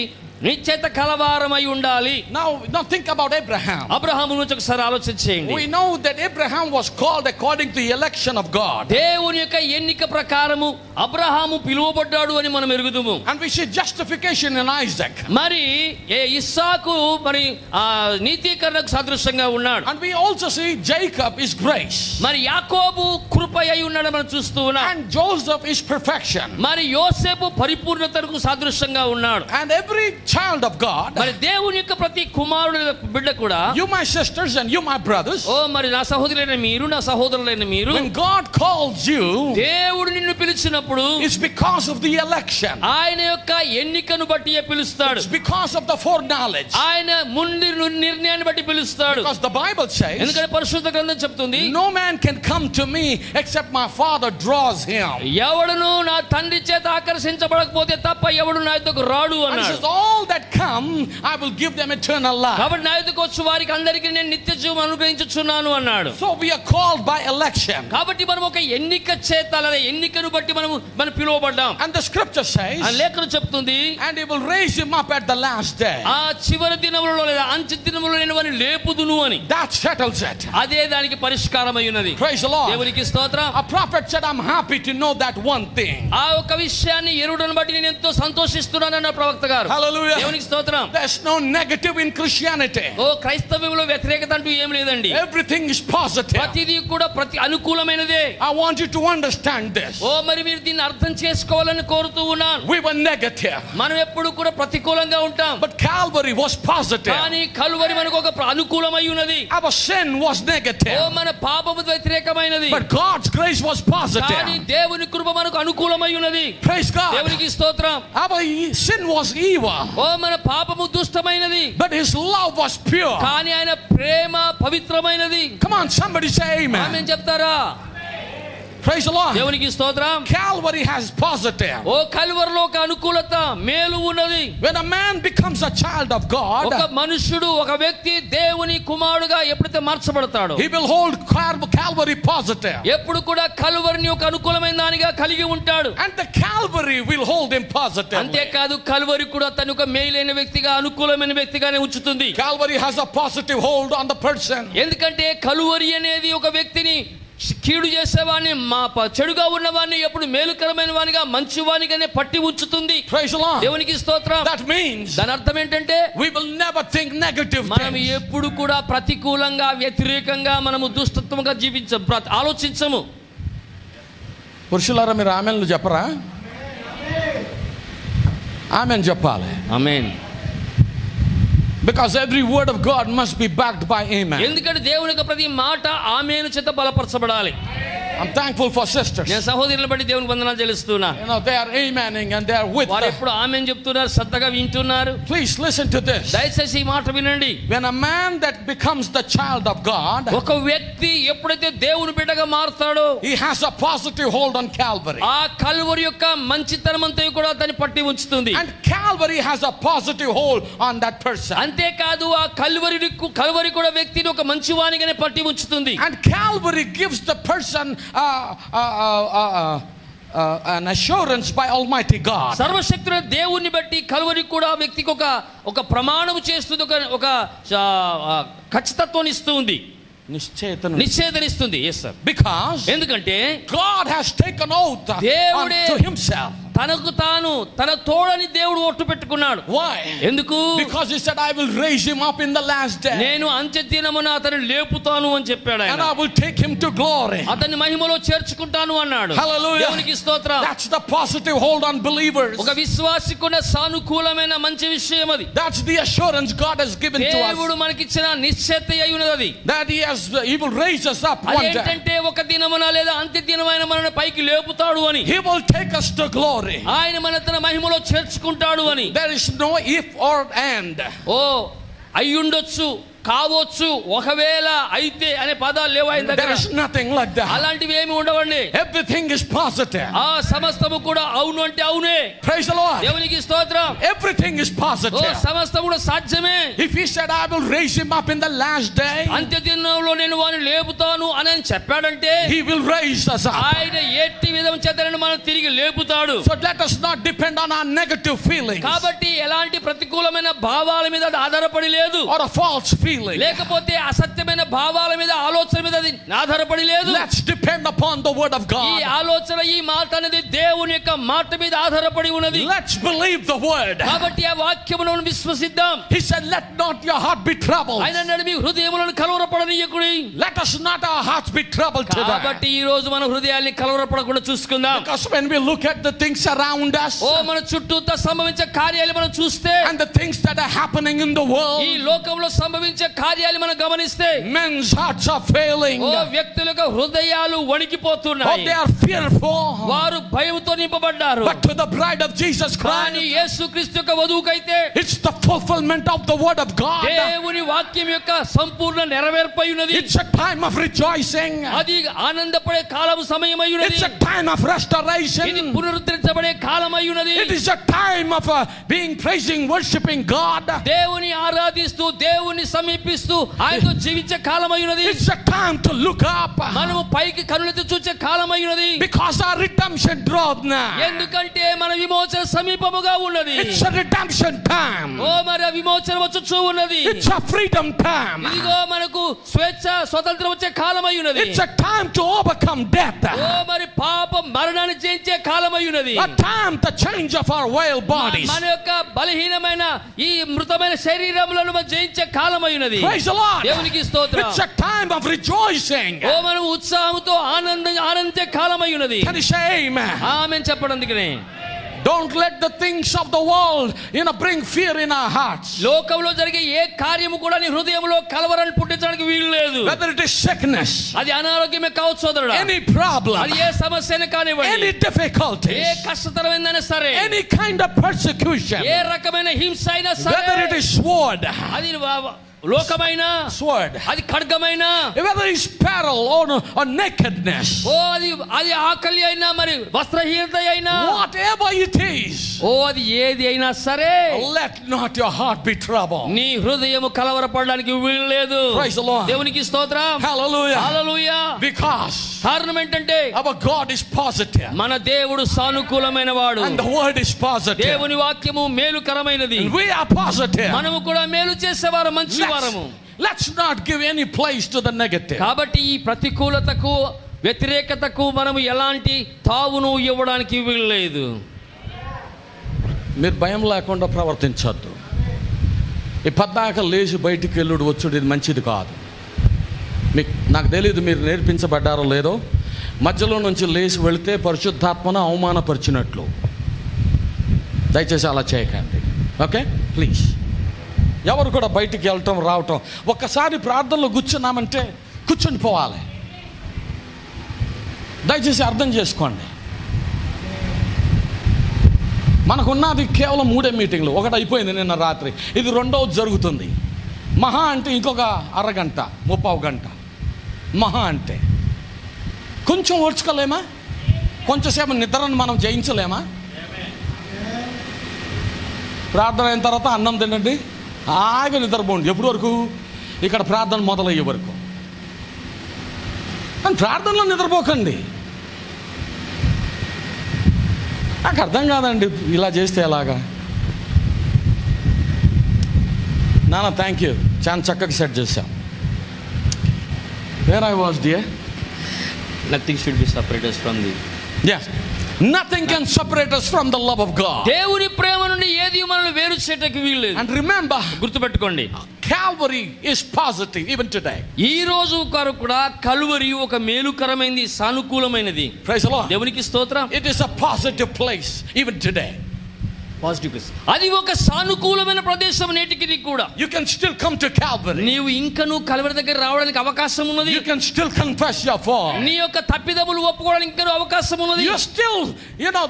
నిశ్చయిత కలవారమై ఉండాలి.
Now think about Abraham.
Abraham గురించి ఒకసారి ఆలోచన చేయండి.
We know that Abraham was called according to the election of God.
దేవుని యొక్క ఎన్నిక ప్రకారము అబ్రహాము పిలువబడ్డాడు అని మనం ఎరుగుదుము.
And we see justification in Isaac.
మరి ఇస్సాకు మరి నీతీకరణకు సదృశంగా ఉన్నాడు.
And we also see Jacob is grace.
మరి యాకోబు కృప అయి ఉన్నాడు మనం చూస్తూ ఉన్నాం.
And Joseph is perfection.
మరి యోసేపు పరిపూర్ణతకు సదృశంగా ఉన్నాడు.
And every child of God,
మరి దేవుని యొక్క ప్రతి కుమారుడు బిడ్డ కూడా,
you my sisters and you my brothers,
ఓ మరి నా సహోదరులైన మీరు, నా సహోదరులైన మీరు,
when God calls you,
దేవుడు నిన్ను పిలిచినప్పుడు
it's because of the election.
ఆయన యొక్క ఎన్నికను బట్టి పిలుస్తాడు.
It's because of the foreknowledge.
ఆయన ముందు నిర్ణయాన్ని బట్టి పిలుస్తాడు.
Because the Bible says,
ఎందుకంటే పరిశుద్ధ గ్రంథం చెప్తుంది,
no man can come to me except my Father draws him.
ఎవడును నా తండ్రి చేత ఆకర్షించబడకపోతే తప్ప ఎవడు నా యొద్దకు రాడు
And
అన్నాడు.
says, all that come, I will give them eternal life.
కాబట్టి నా యొద్దకు వచ్చి వారికి అందరికీ నేను నిత్య జీవం అనుగ్రహించుచున్నాను అన్నాడు.
So we are called by election.
కాబట్టి మనం ఒక ఎన్నిక చేత, లేదా ఎన్నికను బట్టి మనం పిలువబడ్డాం.
And the scripture says,
ఆ లేఖనం చెప్తుంది,
and he will raise him up at the last day.
ఆ చివరి దినములలో లేదా అంత్య దినములలో నేను వారిని లేపుదును అని.
That settles it.
అదే దానికి పరిష్కారమై ఉన్నది.
Praise the Lord.
దేవునికి స్తోత్రం.
A prophet said, I'm happy to know that one thing.
ఆ ఒక విషయాన్ని ఎరుడను బట్టి నేను ఎంతో సంతోషిస్తున్నాను అన్న ప్రవక్త గారు.
Hallelujah.
దేవునికి స్తోత్రం.
There's no negative in Christianity.
ఓ క్రైస్తవ్యంలో వ్యతిరేకత అంటూ ఏం లేదండి.
Everything is positive.
ప్రతిదీ కూడా అనుకూలమైనదే.
I want you to understand this.
ఓ మరి మీరు దీన్ని అర్థం చేసుకోవాలని కోరుతూ ఉన్నాను.
We were negative,
మనం ఎప్పుడు కూడా ప్రతికూలంగా ఉంటాం.
but Calvary was positive.
కానీ కలువరి మనకు ఒక అనుకూలమై ఉన్నది.
Our sin was
oh
negative,
మన పాపము వ్యతిరేకమైనది.
but God's grace was
కానీ
positive.
దేవుని కృప మనకు అనుకూలమై ఉన్నది.
Praise God.
దేవునికి స్తోత్రం.
Our sin was evil,
ఓ మన పాపము దుష్టమైనది.
but His love was pure.
కానీ ఆయన ప్రేమ పవిత్రమైనది.
Come on, somebody say amen.
ఆమేన్ చెప్తారా?
Praise the Lord.
దేవునికి స్తోత్రం.
Calvary has positive.
ఓ కలువరిలో ఒక అనుకూలత, మేలు ఉన్నది.
When a man becomes a child of God,
ఒక మనుషుడు, ఒక వ్యక్తి దేవుని కుమారుడుగా ఎప్పుడైతే మార్చబడతాడో,
he will hold Calvary positive,
ఎప్పుడు కూడా కలువరిని ఒక అనుకూలమైన దానిగా కలిగి ఉంటాడు.
and the Calvary will hold him positive.
అంతేకాదు కలువరి కూడా తను ఒక మేలైన వ్యక్తిగా, అనుకూలమైన వ్యక్తిగానే ఉంచుతుంది.
Calvary has a positive hold on the person.
ఎందుకంటే కలువరి అనేది ఒక వ్యక్తిని కీడు చేసేవాడిని, చెడుగా ఉన్నవాడిని ఎప్పుడు మేలుకరమైన వానిగా, మంచివానిగానే పట్టి ఉంచుతుంది.
Praise the Lord.
దేవునికి స్తోత్రం.
That means
దాని అర్థం ఏంటంటే
we will never think negative
మనం
things.
ఎప్పుడు కూడా ప్రతికూలంగా, వ్యతిరేకంగా మనము దుష్టత్వంగా ఆలోచించము.
పురుషులారా మీరు ఆమెన్లు చెప్పరా? ఆమెన్ చెప్పాలి.
ఆమేన్.
Because every word of God must be backed by amen.
ఎందుకంటే దేవుని యొక్క ప్రతి మాట ఆమేను చేత బలపరచబడాలి.
I'm thankful for sisters.
నేను సహోదరులను బట్టి దేవునికి వందనాలు చెల్లిస్తున్నా.
You know, they are amening and they are with
వారు
the...
ఎప్పుడు ఆమేన్ చెప్తున్నారు, శ్రద్ధగా వింటున్నారు.
Please listen to this.
దయచేసి ఈ మాట వినండి.
When a man that becomes the child of God,
ఒక వ్యక్తి ఎప్పుడైతే దేవుని బిడ్డగా మారుతాడో,
he has a positive hold on Calvary.
ఆ కలువరి యొక్క మంచితనం అంతా కూడా దాన్ని పట్టి ఉంచుతుంది.
And Calvary has a positive hold on that person.
అంతేకాదు ఆ కలువరి కూడా వ్యక్తిని ఒక మంచివానిగానే పట్టి ఉంచుతుంది.
And Calvary gives the person an assurance by Almighty God.
సర్వశక్తుడైన దేవుని బట్టి కలువరి కూడా వ్యక్తికి ఒక ప్రమాణం చేస్తుంది, ఒక ఖచ్చితత్వాన్ని ఇస్తుంది, నిశ్చయితనిస్తుంది. yes sir.
Because
ఎందుకంటే
God has taken oath
దేవుడే
unto himself.
తనకు తాను తన తోడని దేవుడు ఒట్టు పెట్టుకున్నాడు.
Why?
ఎందుకు?
Because he said, I will raise him up in the last day.
నేను అంత్య దినమున అతన్ని లేపుతాను అని చెప్పాడు ఆయన.
And I will take him to glory.
అతన్ని మహిమలో చేర్చుకుంటాను అన్నాడు.
Hallelujah.
దేవునికి స్తోత్రం.
That's the positive hold on believers.
ఒక విశ్వాసికున్న సానుకూలమైన మంచి విషయం అది.
That's the assurance God has given to us.
దేవుడు మనకిచ్చిన నిశ్చయత అయి ఉన్నది అది.
That he will raise us up one day.
అదేంటంటే ఒక దినమున లేదా అంత్య దినమైన మనల్ని పైకి లేపుతాడు అని.
He will take us to glory.
ఆయన మన తన మహిమలో చేర్చుకుంటాడు అని.
There is no if or and.
ఓ అయ్యుండొచ్చు, కావచ్చు, ఒకవేళ, అయితే అనే పదాలు లేవు ఆయన దగ్గర.
There is nothing like that.
అలాంటివి ఏమి ఉండవండి.
Everything is positive.
ఆ సమస్తము కూడా అవును అంటే అవునే.
Praise the Lord.
దేవునికి స్తోత్రం.
Everything is
oh
positive.
సమస్తము కూడా సాధ్యమే.
If he said, I will raise him up in the last day,
అంత్య దినంలో నేను వారిని లేపుతాను అని చెప్పాడంటే
he will raise us up.
ఆయన ఎట్టి విధం చేతనని మనం తిరిగి లేపుతాడు.
So let us not depend on our negative feelings
కాబట్టి ఎలాంటి ప్రతికూలమైన భావాల మీద ఆధారపడి లేదు,
or a false feeling. feeling.
లేకపోతే అసత్యమైన భావాల మీద, ఆలోచన మీద అది ఆధారపడి లేదు.
Let's depend upon the word of
ఈ
God.
ఆలోచన, ఈ మాట అనేది దేవుని యొక్క మాట మీద ఆధారపడి ఉన్నది.
Let's believe the word.
కాబట్టి ఆ వాక్యమును విశ్వసిద్దాం.
He said, let not your heart be troubled.
ఆయన అన్నాడు, మీ హృదయములను కలవరపడనీయకుడి.
Let us not our hearts be troubled
కాబట్టి
today.
ఈ రోజు మన హృదయాన్ని కలవరపడకుండా చూసుకుందాం.
Because when we look at the things around us
మన చుట్టూతా సంభవించే కార్యాలు మనం చూస్తే,
and the things that are happening in the world,
ఈ లోకంలో సంభవించే కార్యాలు మనం గమనిస్తే,
men's hearts are failing.
వ్యక్తుల యొక్క హృదయాలు వణికిపోతున్నాయి.
They are fearful.
వారు భయంతో నింపబడ్డారు.
But to the bride of Jesus
కానీ
Christ,
యేసుక్రీస్తు యొక్క వధువుకైతే
it's the fulfillment of the word of God.
దేవుని వాక్యం యొక్క సంపూర్ణ నెరవేర్పై ఉన్నది.
It's a time of rejoicing.
అది ఆనందపడే కాలము సమయమై ఉన్నది.
It's a time of restoration.
ఇది పునరుద్ధరించబడే కాలమై ఉన్నది.
It is a time of being praising, worshiping God.
దేవుని ఆరాధిస్తూ, దేవుని సమీపిస్తూ ఆయనతో జీవించే కాలమై ఉన్నది.
It's a time to look up.
మనము పైకి కనులెత్తి చూసే కాలమై ఉన్నది.
Because our redemption draweth nigh.
ఎందుకంటే మన విమోచన సమీపముగా ఉన్నది.
It's a redemption time.
మరి ఆ విమోచన వచ్చుచూ ఉన్నది.
It's a freedom time.
ఇదిగో మనకు స్వేచ్ఛ, స్వతంత్రం వచ్చే కాలమై ఉన్నది.
It's a time to overcome death.
మరి పాప మరణాన్ని జయించే కాలమై ఉన్నది.
A time to change of our frail bodies.
మన యొక్క బలహీనమైన ఈ మృతమైన శరీరములను మనం జయించే కాలమై ఉన్నది.
Praise the Lord.
దేవునికి స్తోత్రం.
It's a time of rejoicing.
మనం ఉత్సాహంతో ఆనందించే కాలమై ఉన్నది.
Can you say amen?
ఆమేన్ చెప్పండి. అందుకనే
don't let the things of the world bring fear in our hearts.
లోకంలో జరిగే ఏ కార్యము కూడా నీ హృదయంలో కలవరాన్ని పుట్టించడానికి వీలు లేదు.
Whether it is sickness,
అది అనారోగ్యమే కావచ్చు సోదరుడా,
any problem,
అది ఏ సమస్యనే కానివ్వండి,
any difficulties,
ఏ కష్టతరమైనదైనా సరే,
any kind of persecution,
ఏ రకమైన హింస అయినా సరే,
whether it is sword,
అది లోకమైన
sword,
అది ఖడ్గమైన,
whether it's peril or nakedness,
అది ఆకలి అయినా, మరి వస్త్రహీనత అయినా,
whatever it is,
అది ఏది అయినా సరే,
let not your heart be troubled.
నీ హృదయము కలవరపడడానికి వీలు లేదు.
Praise the Lord.
దేవునికి స్తోత్రం.
Hallelujah.
హల్లెలూయా.
Because
కారణం ఏంటంటే
our God is positive.
మన దేవుడు సానుకూలమైన వాడు.
And the word is positive.
దేవుని వాక్యము మేలుకరమైనది.
And we are positive.
మనము కూడా మేలు చేసేవారు, మంచివారము.
Let's not give any place to the negative.
కాబట్టి ఈ ప్రతికూలతకు, వ్యతిరేకతకు మనము ఎలాంటి తావును ఇవ్వడానికి వీలు లేదు.
మీరు భయం లేకుండా ప్రవర్తించొద్దు. ఈ పద్దాక లేచి బయటికి వెళ్ళుడు వచ్చుడు ఇది మంచిది కాదు. నాకు తెలియదు మీరు నేర్పించబడ్డారో లేదో, మధ్యలో నుంచి లేచి వెళితే పరిశుద్ధాత్మను అవమానపరిచినట్లు. దయచేసి అలా చేయకండి. Okay, please. ఎవరు కూడా బయటికి వెళ్ళటం రావటం, ఒక్కసారి ప్రార్థనలో కూర్చున్నామంటే కూర్చొని పోవాలి. దయచేసి అర్థం చేసుకోండి. మనకున్నది కేవలం 3 మీటింగ్లు. ఒకటి అయిపోయింది నిన్న రాత్రి, ఇది 2వది జరుగుతుంది. మహా అంటే ఇంకొక అరగంట, 30 గంట. మహా అంటే కొంచెం ఓర్చుకోలేమా? కొంచెంసేపు నిద్రను మనం జయించలేమా? ప్రార్థన అయిన తర్వాత అన్నం తినండి, హాయిగా నిద్రపోండి. ఎప్పటి వరకు? ఇక్కడ ప్రార్థన మొదలయ్యే వరకు. కానీ ప్రార్థనలో నిద్రపోకండి. నాకు అర్థం కాదండి ఇలా చేస్తే ఎలాగా. నాన్న థ్యాంక్ యూ, చాలా చక్కగా సెట్ చేశాం. Where I was dear,
Nothing should be separated us from the.
yes, nothing can separate us from the love of God.
దేవుని ప్రేమ నుండి ఏది మనల్ని వేరు చేయడానికి వీలు లేదు.
And remember,
గుర్తుపెట్టుకోండి,
Calvary is positive even today.
ఈ రోజు వరకు కూడా కల్వరి ఒక మేలుకరమైనది, సానుకూలమైనది.
Praise the Lord.
దేవునికి స్తోత్రం.
It is a positive place even today.
Positive place. అది ఒక సానుకూలమైన ప్రదేశం నేటికి కూడా.
You can still come to Calvary.
నీవు ఇంకను కల్వరి దగ్గర రావడానికి అవకాశం ఉన్నది.
You can still confess your fault.
నీ యొక్క తప్పిదములు ఒప్పుకోవడానికి ఇంకా అవకాశం ఉన్నది.
You still,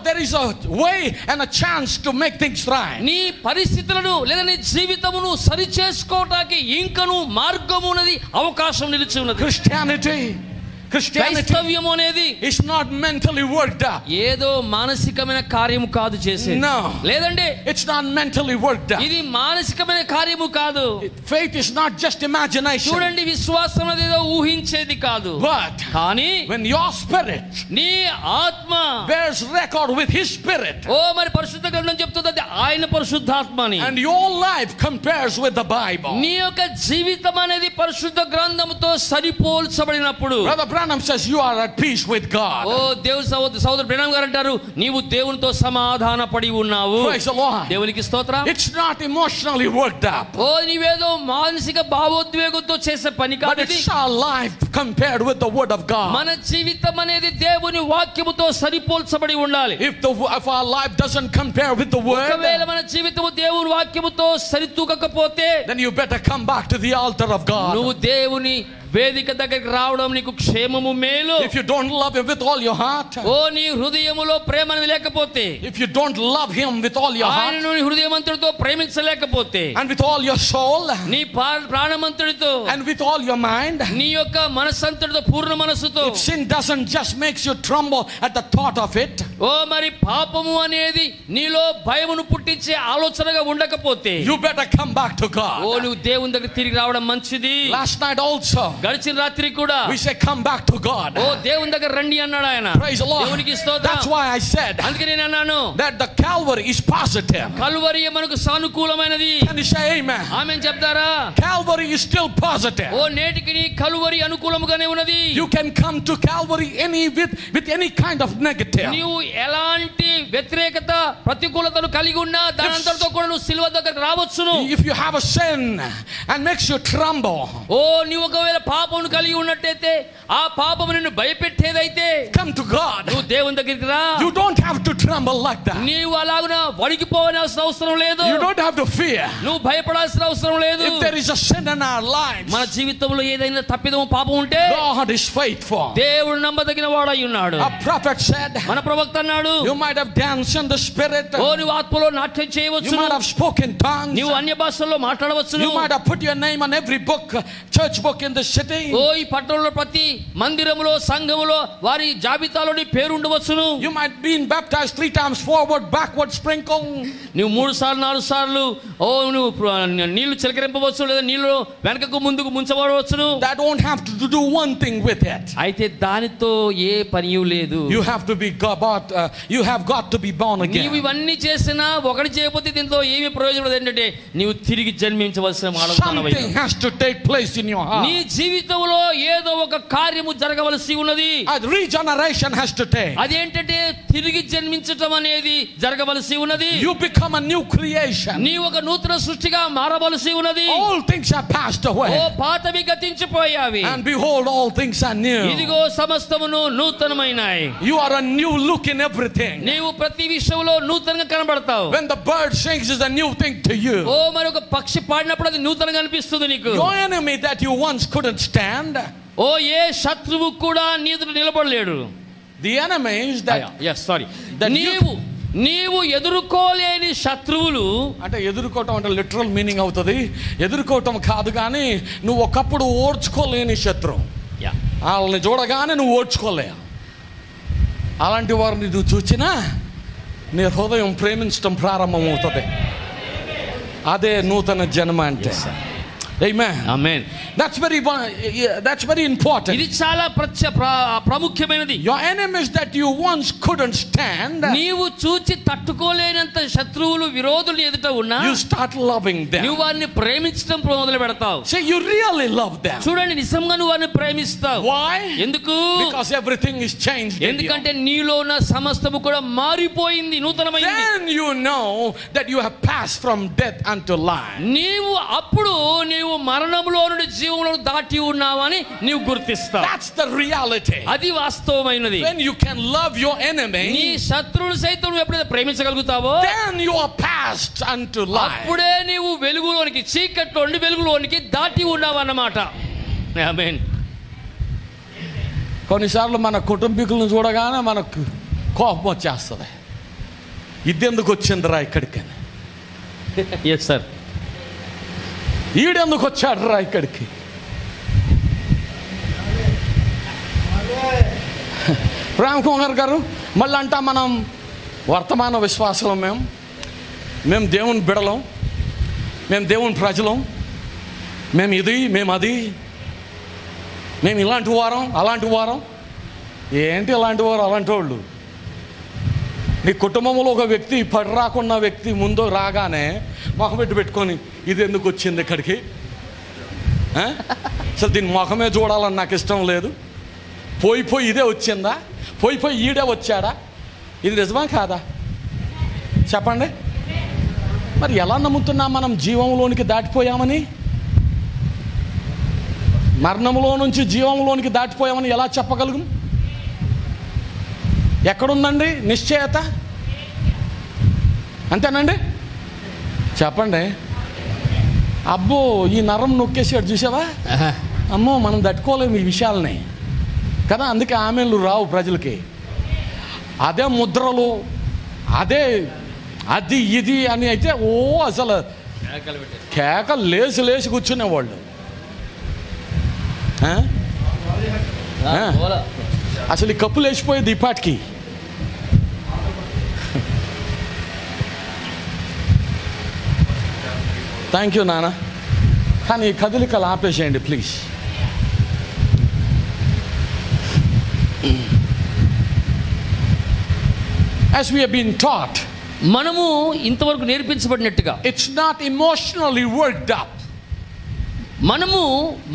there is a way and a chance to make things right.
నీ పరిస్థితులను లేదా నీ జీవితమును సరి చేసుకోవడానికి ఇంకను మార్గము ఉన్నది, అవకాశం నిలిచి ఉన్నది.
Christianity
క్రైస్తవ్యం అనేది
is not mentally worked up.
ఏదో మానసికమైన కార్యము కాదు చేసేది.
No.
లేదండి,
It's not mentally worked up.
ఇది మానసికమైన కార్యము కాదు.
Faith is not just imagination.
చూడండి, విశ్వాసం అనేది ఏదో ఊహించేది కాదు.
But
కానీ
when your spirit
నీ ఆత్మ
bears record with his spirit,
మరి పరిశుద్ధ గ్రంథం చెప్తుంది, అది ఆయన పరిశుద్ధాత్మని.
And your life compares with the Bible.
నీ యొక్క జీవితం అనేది పరిశుద్ధ గ్రంథముతో సరిపోల్చబడినప్పుడు,
Brother Branham says you are at peace with God.
ఓ దేవుని సహోదరు బ్రహ్నం గారు అంటారు, నీవు దేవునితో సమాధాన పడి ఉన్నావు.
Praise the Lord.
దేవునికి స్తోత్రం.
It's not emotionally worked up,
ఓ నీవేదో మానసిక భావోద్వేగంతో చేసే పని
but
కాదు.
it's our life compared with the Word of God.
మన జీవితం అనేది దేవుని వాక్యముతో సరిపోల్చబడి ఉండాలి.
If our life doesn't compare with the Word,
ఒకవేళ మన జీవితము దేవుని వాక్యముతో సరితూగకపోతే,
then you better come back to the altar of God.
నువ్వు దేవుని వేదిక దగ్గరికి రావడం నీకు క్షేమము మేలు.
If you don't love Him with all your heart,
ఓ నీ హృదయములో ప్రేమ అనేది లేకపోతే,
if you don't love Him with all your heart
ఆయనను నీ హృదయమంతటితో ప్రేమించలేకపోతే,
and with all your soul
నీ ప్రాణమంతటితో
and with all your mind,
నీ యొక్క మనస్సంతటితో పూర్ణ మనస్సుతో,
if sin doesn't just makes you tremble at the thought of it,
ఓ మరి పాపము అనేది నీలో భయమును పుట్టించే ఆలోచనగా ఉండకపోతే,
you better come back to
oh
God.
నువ్వు దేవుని దగ్గర తిరిగి రావడం మంచిది.
Last night also
గడిచిన రాత్రి కూడా
we say come back to God.
ఓ దేవుని దగ్గర రండి అన్నాడు ఆయన.
Praise the Lord.
దేవునికి స్తోత్రం.
That's why I said
అందుకే నేను అన్నాను,
that the Calvary is positive.
Calvary మనకు సానుకూలమైనది.
Can you say amen?
ఆమేన్ చెప్తారా?
Calvary is still positive.
ఓ నేటికి నీ కల్వరి అనుకూలముగానే ఉన్నది.
You can come to Calvary with any kind of negative.
నీవు ఎలాంటి వ్యతిరేకత ప్రతికూలతను కలిగి ఉన్నా దానంతటితో కూడా నువ్వు సిలువ దగ్గరికి రావచ్చును.
If you have a sin and makes you tremble,
ఓ నీవు ఒకవేళ పాపమును కలిగి ఉన్నట్టయితే, ఆ పాపము నిన్ను భయపెట్టేదైతే,
come to God.
నువ్వు దేవుని దగ్గరికి రా.
You don't have to tremble like that.
నీవు అలాగున వణికిపోవాల్సిన అవసరం లేదు.
You don't have to fear.
నువ్వు భయపడాల్సిన అవసరం లేదు.
If there is a sin in our lives,
మన జీవితంలో ఏదైనా తప్పిదము పాపం ఉంటే
God is faithful.
దేవుడు నమ్మదగిన వాడై ఉన్నాడు.
A prophet said,
మన ప్రవక్త అన్నాడు,
you might have danced in the spirit,
ఓ నువ్వు ఆత్మలో నాట్యం
you
చేయవచ్చు,
might have spoken tongues,
నువ్వు అన్య భాషల్లో మాట్లాడవచ్చు,
you might have put your name on every book, church book in the city,
ఓ ఈ పట్టణంలో ప్రతి మందిరములో సంఘములో వారి జాబితాలో నీ పేరు ఉండవచ్చును,
you might be baptized 3 times forward, backward, sprinkle,
నువ్వు 3 సార్లు 4 సార్లు ఓ నువ్వు నీళ్లు చిలకరింపవచ్చు, లేదా నీళ్లు వెనకకు ముందుకు ముంచబడవచ్చును.
that won't have to do one thing with it.
అయితే దానితో ఏ పని లేదు.
You have to be you have got to be born
నీవు
again.
ఇవన్నీ చేసినా ఒకటి చేయకపోతే దీంతో ఏమి ప్రయోజనం లేదు. ఏంటంటే నీవు తిరిగి జన్మించవలసిన
Something has to take place in your heart.
నీ జీవితంలో ఏదో ఒక కార్యము జరగవలసి ఉన్నది.
A regeneration has to take.
అదేంటంటే తిరిగి జన్మించటం అనేది జరగవలసి ఉన్నది.
You become a new creation.
నీ ఒక నూతన సృష్టిగా మారవలసి ఉన్నది.
All things are passed
oh
away,
పాతవి గతించిపోయావి,
and behold, all things are new.
ఇదిగో సమస్తమును నూతనమైనాయి.
You are a new look in everything.
నీవు ప్రతి విషయంలో నూతనంగా కనబడతావు.
When the bird sings, is a new thing to you.
ఓ మరి ఒక పక్షి పాడినప్పుడు అది నూతనంగా అనిపిస్తుంది నీకు.
Your enemy that you once couldn't stand,
ఓ ఏ శత్రువు కూడా నీ ఎదుట నిలబడలేడు.
the enemies that
sorry
that
నీవు ఎదుర్కోలేని శత్రువులు,
అంటే ఎదుర్కోవటం అంటే లిటరల్ మీనింగ్ అవుతుంది. ఎదుర్కోవటం కాదు, కానీ నువ్వు ఒకప్పుడు ఓడ్చుకోలేని శత్రువు, వాళ్ళని చూడగానే నువ్వు ఓడ్చుకోలే, అలాంటి వారిని నువ్వు చూచినా నీ హృదయం ప్రేమించడం ప్రారంభమవుతుంది. అదే నూతన జన్మ అంటే. Amen.
Amen.
That's very important.
ఇది చాలా ప్రాముఖ్యమైనది.
Your enemies that you once couldn't stand,
నీవు చూచి తట్టుకోలేనంత శత్రువులు విరోధులు ఎదుట ఉన్నా
you start loving them.
నువ్వు వారిని ప్రేమించడం మొదలు పెడతావు.
Say you really love them.
చూడండి, నిజంగా నువ్వు వారిని ప్రేమిస్తావు.
Why?
ఎందుకు?
Because everything is changed in you.
ఎందుకంటే నీలో ఉన్న సమస్తము కూడా మారిపోయింది, నూతనమైంది.
Then you know that you have passed from death unto life.
అప్పుడు నీవు మరణంలో నుండి జీవంలో దాటి ఉన్నావని నీవు గుర్తిస్తావు.
That's the reality.
అది వాస్తవమైనది.
When you can love your enemy,
నీ శత్రువులు సైతం నువ్వు ఎప్పుడైతే ప్రేమించగలుగుతావో
then you are passed unto life.
అప్పుడే నీవు వెలుగులోనికి, చీకట్లో నుండి వెలుగులోనికి దాటి ఉన్నావు అన్నమాట. ఆమేన్.
కొన్నిసార్లు మన కుటుంబీకులను చూడగానే మనకు కోపం వచ్చేస్తుంది. ఇదెందుకు వచ్చిందిరా ఇక్కడికి,
ఎస్ సార్,
ఈడెందుకు వచ్చాడురా ఇక్కడికి. రామకుమార్ గారు మళ్ళీ అంటా మనం వర్తమాన విశ్వాసం, మేము దేవుని బిడలం, మేము దేవుని ప్రజలం, మేము ఇది, మేము అది, మేము ఇలాంటి వారం అలాంటి వారం. ఏంటి ఇలాంటి వారు అలాంటి వాళ్ళు? నీ కుటుంబంలో ఒక వ్యక్తి పడి రాకున్న వ్యక్తి ముందు రాగానే మొహం పెట్టుకొని ఇది ఎందుకు వచ్చింది ఇక్కడికి, అసలు దీని మొహమే చూడాలని నాకు ఇష్టం లేదు, పోయి ఇదే వచ్చిందా, పోయి ఈడే వచ్చాడా, ఇది నిజమా కాదా చెప్పండి. మరి ఎలా నమ్ముతున్నాం మనం జీవంలోనికి దాటిపోయామని? మరణంలో నుంచి జీవంలోనికి దాటిపోయామని ఎలా చెప్పగలుగు? ఎక్కడుందండి నిశ్చయత? అంతేనండి చెప్పండి. అబ్బో ఈ నరం నొక్కేసాడు చూసావా, అమ్మో మనం తట్టుకోలేము ఈ విషయాలని కదా, అందుకే ఆమెలు రావు ప్రజలకి. అదే ముద్రలు, అదే అది ఇది అని అయితే ఓ అసలు కేక లేచి కూర్చునేవాళ్ళు. అసలు ఈ కప్పు లేచిపోయేది ఈ పాటికి. థ్యాంక్ యూ నాన్న, కానీ ఈ కదలికలు ఆపేసేయండి please. As we have been taught,
మనము ఇంతవరకు నేర్పించబడినట్టుగా,
it's not emotionally worked up.
మనము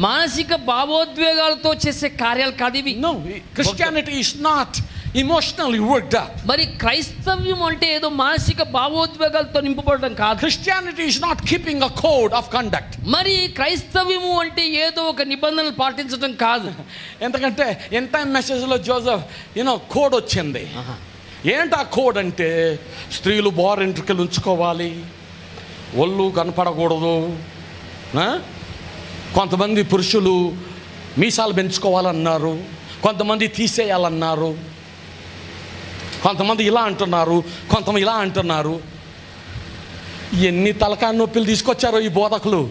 మానసిక భావోద్వేగాలతో చేసే కార్యాలు కాదు ఇవి.
No, Christianity is not emotionally worked up.
మరి క్రైస్తవ్యం అంటే ఏదో మానసిక భావోద్వేగాలతో నింపబడడం కాదు.
Christianity is not keeping a code of conduct.
మరి క్రైస్తవ్యము అంటే ఏదో ఒక నిబంధనలు పాటించడం కాదు.
ఎందుకంటే ఎంత మెసేజ్లో జోసెఫ్ కోడ్ వచ్చింది. ఏంటి ఆ కోడ్ అంటే, స్త్రీలు బోర్ ఎంట్రుకలు ఉంచుకోవాలి, ఒళ్ళు కనపడకూడదు, కొంతమంది పురుషులు మీసాలు పెంచుకోవాలన్నారు, కొంతమంది తీసేయాలన్నారు, కొంతమంది ఇలా అంటున్నారు, కొంతమంది ఇలా అంటున్నారు. ఎన్ని తలకాయ నొప్పులు తీసుకొచ్చారో ఈ బోధకులు.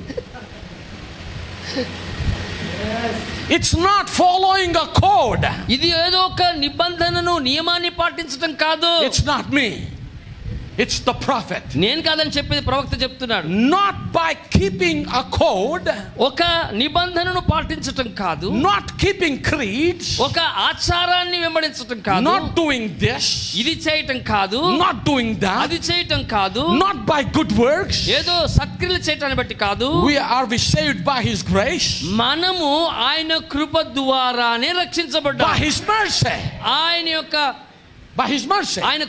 It's not following a code.
ఇది ఏదో ఒక నిబంధనను నియమాన్ని పాటించడం కాదు.
It's not me, it's the prophet.
నేను కాదని చెప్పేది ప్రవక్త చెప్తున్నాడు.
Not by keeping a code,
ఒక నిబంధనను పాటించటం కాదు,
not keeping creeds,
ఒక ఆచారాన్ని వెంబడించటం కాదు,
not doing this,
ఇది చేయటం కాదు,
not doing that,
అది చేయటం కాదు,
not by good works,
ఏదో సత్క్రియలు చేయటాన్ని బట్టి కాదు.
we saved by his grace,
మనము ఆయన కృప ద్వారానే రక్షించబడ్డాము,
by his mercy,
ఆయన యొక్క
by his mercy,
ఆయన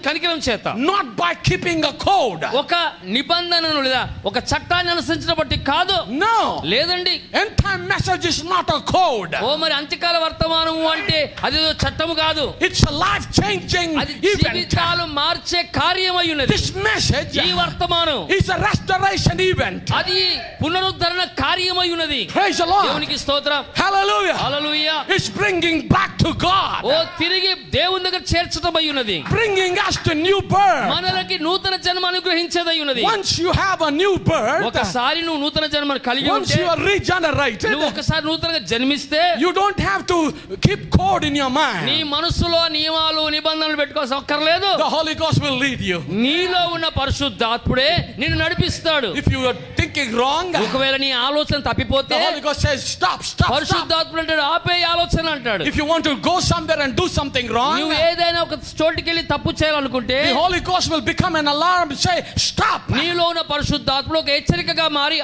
కనికరం చేత,
not by keeping a code.
ఒక నిబంధనను లేదా ఒక చట్టాన్ని అనుసరించడం బట్టి కాదు.
No,
లేదండి.
end time message is not a code.
ఓ మరి అంత్యకాల వర్తమానము అంటే అది చట్టము కాదు,
it's a life changing
అది
event.
జీవితాలు మార్చే కార్యమై ఉన్నది.
This message
ఈ వర్తమానం
is a restoration event.
అది పునరుద్ధరణ కార్యమై ఉన్నది.
Praise the Lord.
దేవునికి స్తోత్రం.
Hallelujah.
Hallelujah.
It's bringing back to God.
ఓ తిరిగి దేవుని దగ్గర చేర్చడమై ఉన్నది.
Bringing us to new birth.
మనలకి నూతన జన్మ అనుగ్రహించేదై ఉన్నది.
Once you have a new birth,
ఒకసారి నువ్వు నూతన జన్మను కలిగి
once
ఉంటే,
you are regenerated,
నువ్వు ఒకసారి నూతనంగా జన్మిస్తే,
you don't have to keep code in your mind.
నీ మనసులో నియమాలు నిబంధనలు పెట్టుకోవాల్సిన అక్కర్లేదు.
The Holy Ghost will lead you.
నీలో ఉన్న పరిశుద్ధాత్ముడే నిన్ను నడిపిస్తాడు.
If you are thinking wrong,
ఒకవేళ నీ ఆలోచన తప్పిపోతే,
the Holy Ghost says stop.
పరిశుద్ధాత్ముడు అంటాడు ఆపే ఆలోచన అంటాడు.
If you want to go somewhere and do something wrong,
నువ్వు ఏదైనా ఒక చోటుకి వెళ్ళి తప్పు చేయాలనుకుంటే,
the Holy Ghost will become an alarm and say stop.
నీలో ఉన్న పరిశుద్ధాత్ముడు ఒక హెచ్చరికగా మారి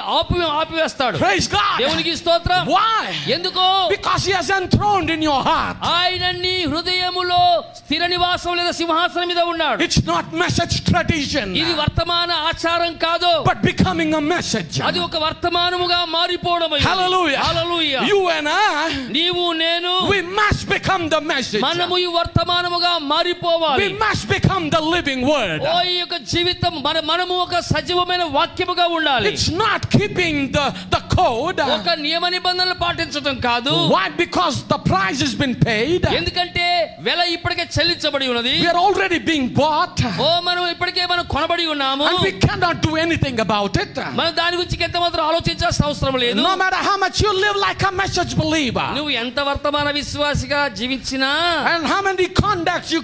ఆపివేస్తాడు.
Praise God.
దేవునికి స్తోత్రం.
Why?
ఎందుకు?
Because he has enthroned in your heart.
ఆయన నీ హృదయములో స్థిర నివాసం లేదా సింహాసనం మీద ఉన్నాడు.
It's not message tradition,
ఇది వర్తమాన ఆచారం కాదు,
but becoming a message.
అది ఒక వర్తమానముగా మారిపోవడం.
Hallelujah.
Hallelujah.
You and I,
నీవు నేను,
we must become the message.
మనము ఈ వర్తమానముగా మారిపోవాలి.
We must become the living word.
ఓ ఈ యొక్క జీవితం మనము ఒక సజీవమైన వాక్యముగా ఉండాలి.
It's not keeping the code.
ఒక నియమ నిబంధనలు పాటించడం కాదు.
Why? Because the price has been paid.
ఎందుకంటే వెల ఇప్పటికే చెల్లించబడి ఉన్నది.
We are already being bought.
ఓ మనం ఇప్పటికే మనం కొనబడి ఉన్నాము.
And we cannot do anything about it.
మనం దాని గురించి ఎంత మాత్రం ఆలోచించాల్సిన అవసరం లేదు.
No matter how much you live like a message believer,
నువ్వు ఎంత వర్తమాన విశ్వాసిగా జీవించినా,
and how many conducts you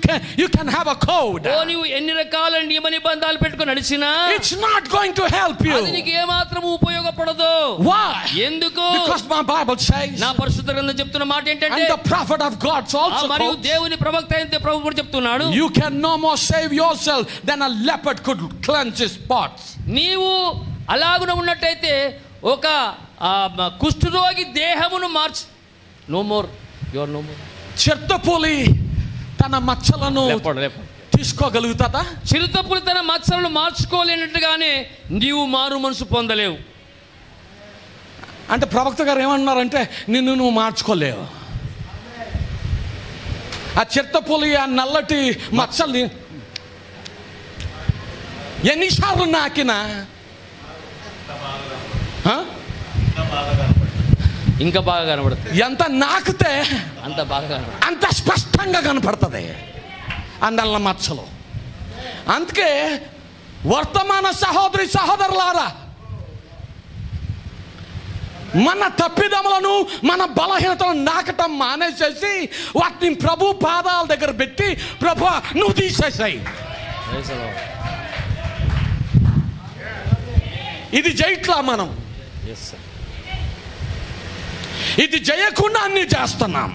can have a code,
ఓ నువ్వు ఎన్ని రకాల నియమ నిబంధనలు పెట్టుకొని నడిచినా,
it's not going to help you.
అది నీకు ఏమాత్రం ఉపయోగపడదు.
Why? Why?
ఎందుకు?
Because my Bible says,
నా పరిశుద్ధ గ్రంథం చెప్తున్న మాట ఏంటంటే,
and the prophet of God also
మరియు
quotes,
దేవుని ప్రవక్త అయితే ప్రభు కూడా చెప్తున్నాడు,
you can no more save yourself than a leopard could cleanse his spots.
నీవు అలాగున ఉన్నట్టయితే ఒక కుష్ఠరోగి దేహమును మార్చు. No more, you are no more.
చిరుతపులి తన మచ్చలను తీసుకోగలుగుతాదా?
చిరుతపులి తన మచ్చలను మార్చుకోలేనట్టుగానే నీవు మారు మనసు పొందలేవు.
అంటే ప్రవక్త గారు ఏమన్నారంటే, నిన్ను నువ్వు మార్చుకోలేవు. ఆ చిరుతపులి ఆ నల్లటి మచ్చల్ని ఎన్నిసార్లు నాకినా
ఇంకా బాగా కనబడుతుంది.
ఎంత నాకితే
అంత బాగా కనబడుతుంది,
అంత స్పష్టంగా కనపడుతుంది ఆ నల్ల మచ్చలు. అందుకే వర్తమాన సహోదరి సహోదరులారా, మన తప్పిదములను మన బలహీనతలను నాకటం మానేసేసి వాటిని ప్రభు పాదాల దగ్గర పెట్టి, ప్రభు నువ్వు తీసేసాయి. ఇది జైట్లా మనం, ఇది చేయకుండా అన్ని చేస్తున్నాం.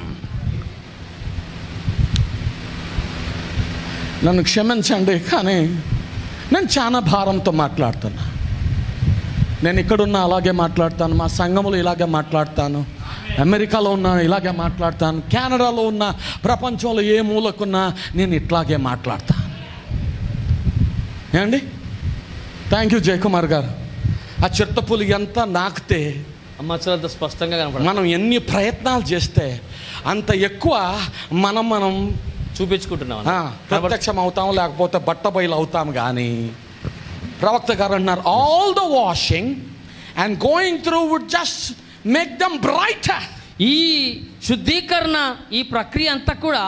నన్ను క్షమించండి, కానీ నేను చాలా భారంతో మాట్లాడుతున్నా. నేను ఇక్కడున్నా అలాగే మాట్లాడతాను, మా సంఘములో ఇలాగే మాట్లాడతాను, అమెరికాలో ఉన్నా ఇలాగే మాట్లాడతాను, కెనడాలో ఉన్న ప్రపంచంలో ఏ మూలకున్నా నేను ఇట్లాగే మాట్లాడతాను. ఏమండి? థ్యాంక్ యూ జయకుమార్ గారు. ఆ చిరుతపులి ఎంత నాకితే
మచ్చలంత స్పష్టంగా కనపడ,
మనం ఎన్ని ప్రయత్నాలు చేస్తే అంత ఎక్కువ మనం
చూపించుకుంటున్నాం,
ప్రత్యక్షం అవుతాం, లేకపోతే బట్ట బయలు అవుతాం. కానీ ప్రవక్త గారు అన్నారు, all the washing and going through would just make them brighter.
ఈ శుద్ధీకరణ, ఈ ప్రక్రియ అంతా కూడా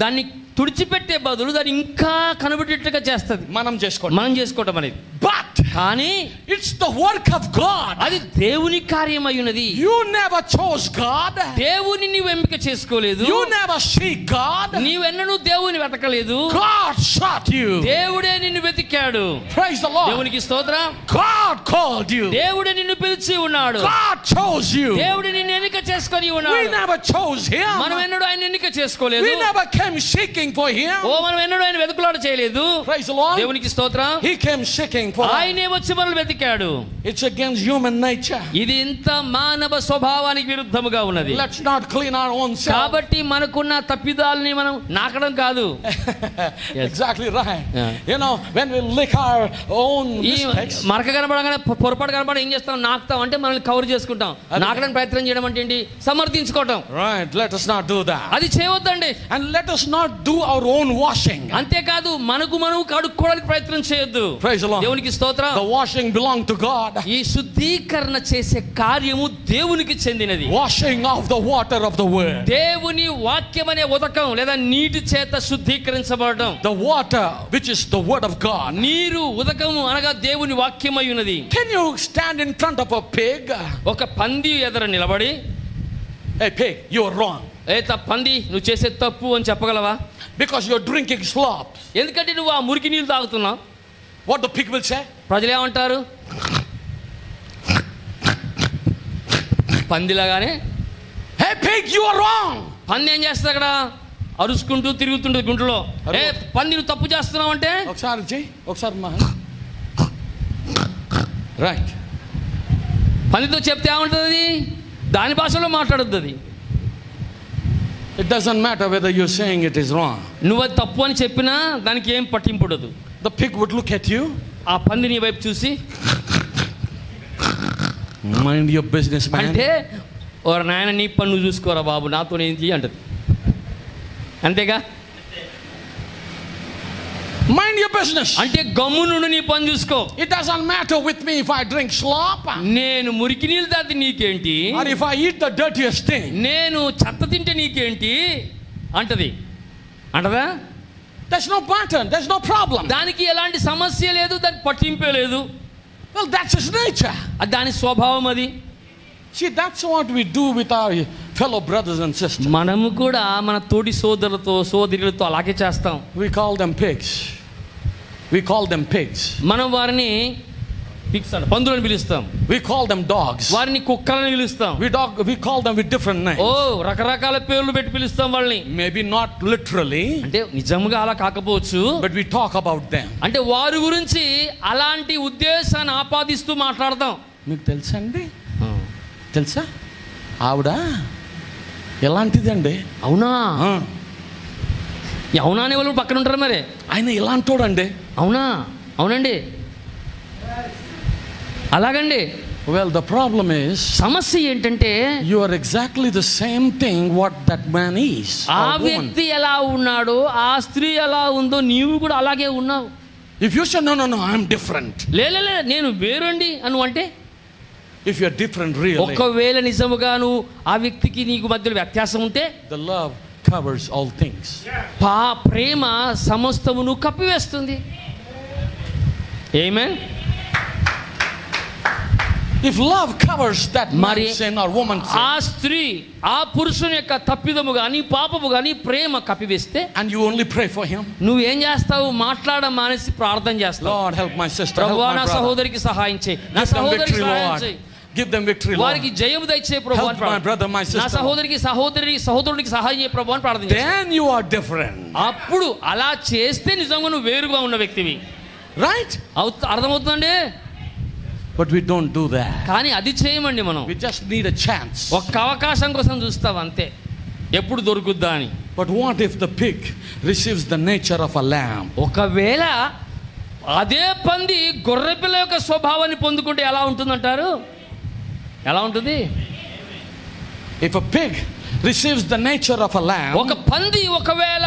దాన్ని తుడిచిపెట్టే బదులు దాన్ని ఇంకా కనబడేట్టుగా చేస్తుంది. మనం చేసుకోవటం అనేది.
బట్
కానీ
it's the work of God.
అది దేవుని కార్యం అయ్యున్నది.
You never chose God.
దేవుని నీవు ఎంపిక చేసుకోలేదు.
You never seek God.
నీవెన్నడూ దేవుని వెతకలేదు.
God sought you.
దేవుడే నిన్ను వెతికాడు.
Praise the Lord.
దేవునికి స్తోత్రం.
God called you.
దేవుడే నిన్ను పిలిచి ఉన్నాడు.
God chose you.
దేవుడు నిన్ను ఎన్నిక చేసుకొని ఉన్నాడు.
We never chose him.
మనం ఎన్నడూ ఆయన ఎన్నిక చేసుకోలేదు.
We never came seeking for him.
మనం ఎన్నడూ ఆయన వెతుకులాట చేయలేదు.
Praise the Lord.
దేవునికి స్తోత్రం.
He came seeking for.
ఆయనే వచ్చి మనల్ని వెతికాడు.
It's against human nature.
ఇది ఇంత మానవ స్వభావానికి విరుద్ధముగా ఉన్నది.
Let's not clean our own self.
కాబట్టి మనకున్న తప్పిదాలని మనం నాకడం కాదు.
Exactly right. You know, when we lick our own mistakes,
మరక కనబడగానే పొరపాటు కనబడ ఏం చేస్తాం, నాకుతాం అంటే మనల్ని కవర్ చేసుకుంటాం. నాకడానికి ప్రయత్నం చేయడం అంటే ఏంటి? సమర్థించుకోవటం.
Right. Let us not do that.
అది చేయవద్దండి.
And let us not do our own washing.
అంతేకాదు మనకు మనం కడుక్కోవడానికి ప్రయత్నం చేయొద్దు.
Praise the Lord.
దేవునికి స్తోత్రం.
The washing belongs to God.
ఈ శుద్ధీకరణ చేసే కార్యము దేవునికి చెందినది.
Washing of the water of the word.
దేవుని వాక్యం అనే ఉదకం లేదా నీటి చేత శుద్ధీకరించబడటం.
The water which is the word of God.
నీరు ఉదకము అనగా దేవుని వాక్యమై ఉన్నది.
Can you stand in front of a pig?
ఒక పంది ఎదుర నిలబడి,
Hey pig, you are wrong.
పంది నువ్వు చేసే తప్పు అని చెప్పగలవా?
Because you are drinking slop.
ఎందుకంటే నువ్వు ఆ మురికి నీళ్ళు తాగుతున్నావు.
What the pig will say?
ప్రజలు ఏమంటారు? పందిలాగానే,
Hey pig, you are wrong.
పంది ఏం చేస్తుంది అక్కడ? అరుచుకుంటూ తిరుగుతుంటుంది గుంటలో. పంది నువ్వు తప్పు చేస్తున్నావు అంటే
ఒకసారి రైట్.
పందితో చెప్తే ఏమంటుంది? దాని భాషలో మాట్లాడుద్ది అది.
It doesn't matter whether you're saying it is wrong.
నువ్వు అది తప్పు అని చెప్పినా దానికి ఏం పట్టింపుడదు.
The pig would look at you.
ఆ పంది నీ వైపు చూసి,
Mind your business, man.
అంటే ఓ నాయన నీ పని నువ్వు చూసుకోరా బాబు, నాతో ఏంటి అంటది. అంతేగా?
Mind your business.
అంటే గమ్ము నుండి నీ పని చూసుకో.
It doesn't matter with me if I drink slop.
నేను మురికి నీళ్ళు తాగితే నీకేంటి?
Or if I eat the dirtiest thing.
నేను చెత్త తింటే నీకేంటి అంటది. అంటదా?
There's no pattern. There's no problem.
దానికి ఎలాంటి సమస్య లేదు, దానికి పట్టింపే లేదు.
Well, that's his nature.
అది దాని స్వభావం అది.
See, that's what we do with our fellow brothers and sisters.
మనము కూడా మన తోటి సోదరులతో సోదరులతో అలాగే చేస్తాం.
We call them pigs. We call them pigs.
మనం వారిని పిగ్స్ అంటే పందులను పిలుస్తాం.
We call them dogs.
వారిని కుక్కలను పిలుస్తాం.
We call them with different names.
రకరకాల పేర్లు పెట్టి పిలుస్తాం వాళ్ళని.
Maybe not literally,
అంటే నిజంగా అలా కాకపోవచ్చు,
but we talk about them.
అంటే వారి గురించి అలాంటి ఉద్దేశాన్ని ఆపాదిస్తూ మాట్లాడతాం.
మీకు తెలుసా అండి? తెలుసా ఆవిడ ఎలాంటిదండి?
అవునా? అవునా అనే వాళ్ళు పక్కన ఉంటారు. మరి
ఆయన ఎలాంటోడండి?
అవునా? అవునండి, అలాగండి.
Well, the problem is,
సమస్య ఏంటంటే
you are exactly the same thing what that man is.
ఆ వ్యక్తి ఎలా ఉన్నాడో, ఆ స్త్రీ ఎలా ఉందో, నీవు కూడా అలాగే ఉన్నావు.
If you say no, I am different.
లే నేను వేరండి అను అంటే,
if you are different really,
ఒకవేళ నిజముగా నువ్వు ఆ వ్యక్తికి నీకు మధ్యలో వ్యత్యాసం ఉంటే,
the love covers all things.
ప్రేమ సమస్తమును కప్పివేస్తుంది. ఆమేన్.
If love covers that man's sin or woman's sin,
ఆ స్త్రీ ఆ పురుషుని యొక్క తప్పిదము గాని పాపము గాని ప్రేమ కప్పివేస్తే,
and you only pray for him,
నువ్వు ఏం చేస్తావు? మాట్లాడడం మానేసి ప్రార్థన చేస్తావు.
Lord help my sister,
ప్రభువా నా సహోదరికి సహాయం చేయి, నా సహోదరికి సహాయం చేయి,
give them victory, Lord.
వారికి జయము దయచే ప్రభువా.
Help my brother, my sister.
నా సహోదరుడికి సహాయం చేయ ప్రభువా అని ప్రార్థన చేయి.
Then you are different.
అప్పుడు అలా చేస్తే నిజంగా నువ్వు వేరుగా ఉన్న వ్యక్తివి.
Right?
అర్థమవుతుందండి?
But we don't do that.
కానీ అది చేయమండి మనం.
We just need a chance.
ఒక్క అవకాశం కోసం చూస్తాం అంతే, ఎప్పుడు దొరుకుద్దా అని.
But what if the pig receives the nature of a lamb?
ఒకవేళ అదే పంది గొర్రెపిల్ల యొక్క స్వభావాన్ని పొందుకుంటే ఎలా ఉంటుందంటారు? ఎలా ఉంటుంది?
If a pig receives the nature of a lamb,
ఒక పంది ఒకవేళ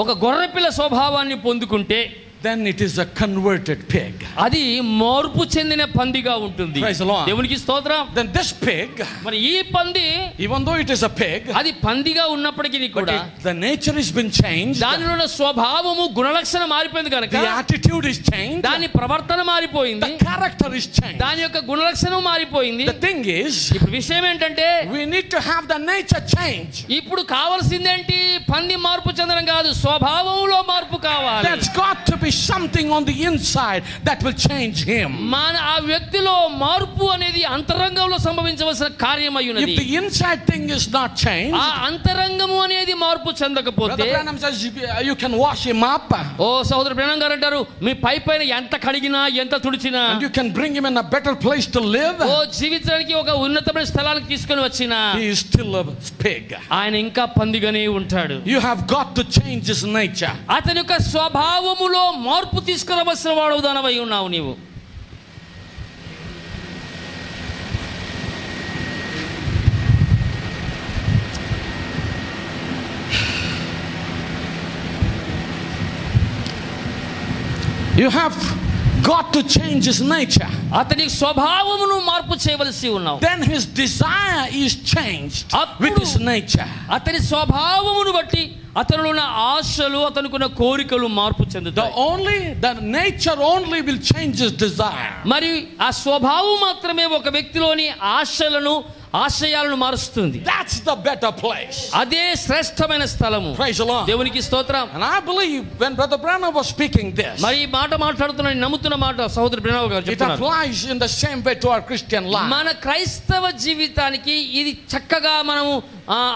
ఒక గొర్రెపిల్ల స్వభావాన్ని పొందుకుంటే,
then it is a converted pig.
అది మార్పు చెందిన పందిగా ఉంటుంది.
Praise the Lord.
దేవునికి స్తోత్రం.
Then this pig,
మరి ఈ పంది
even though it is a pig,
అది పందిగా ఉన్నప్పటికీ కూడా
the nature has been changed,
దానిలో ఉన్న స్వభావము గుణలక్షణం మారిపోయింది కనుక,
the attitude is changed,
దాని ప్రవర్తన మారిపోయింది,
the character is changed.
దాని యొక్క గుణలక్షణం మారిపోయింది.
The thing is,
ఇప్పుడు విషయం ఏంటంటే,
we need to have the nature change.
ఇప్పుడు కావాల్సిందేంటి? పంది మార్పు చెందడం కాదు, స్వభావంలో మార్పు కావాలి.
That's got to be something on the inside that will change him.
మన ఆ వ్యక్తిలో మార్పు అనేది అంతరంగంలో సంభవించవలసిన కార్యమై ఉన్నది.
If the inside thing is not changed,
ఆ అంతరంగము అనేది మార్పు చెందకపోతే,
Brother Branham says you can wash him up,
సహోదరు బ్రహ్మం గారు అంటారు, మీ పైన ఎంత కడిగినా ఎంత తుడిచినా,
and you can bring him in a better place to live,
జీవించడానికి ఒక ఉన్నతమైన స్థలానికి తీసుకొని వచ్చినా,
he is still a pig.
ఆయన ఇంకా పందిగానే ఉంటాడు.
You have got to change his nature.
అతని యొక్క స్వభావములో మార్పు తీసుకురావలసిన వాడు దానవై ఉన్నావు నీవు.
You have got to change his nature.
అతని స్వభావమును మార్పు చేయవలసి ఉన్నావు.
Then his desire is changed with his nature.
అతని స్వభావమును బట్టి అతనిలో ఉన్న ఆశలు, అతనికున్న కోరికలు మార్పు చెందుతాయి.
The nature only will change his desire.
మరి ఆ స్వభావం మాత్రమే ఒక వ్యక్తిలోని ఆశలను, ఆశయాలను మారుస్తుంది.
That's the better place.
అదే శ్రేష్టమైన స్థలము.
Praise the Lord.
దేవునికి స్తోత్రం.
And I believe when Brother Branham was speaking this,
మరి ఈ మాట మాట్లాడుతున్న నమ్ముతున్న మాట సహోదరు బ్రహ్మం గారు
it
చెప్తున్నారు,
applies in the same way to our Christian life.
మన క్రైస్తవ జీవితానికి ఇది చక్కగా మనము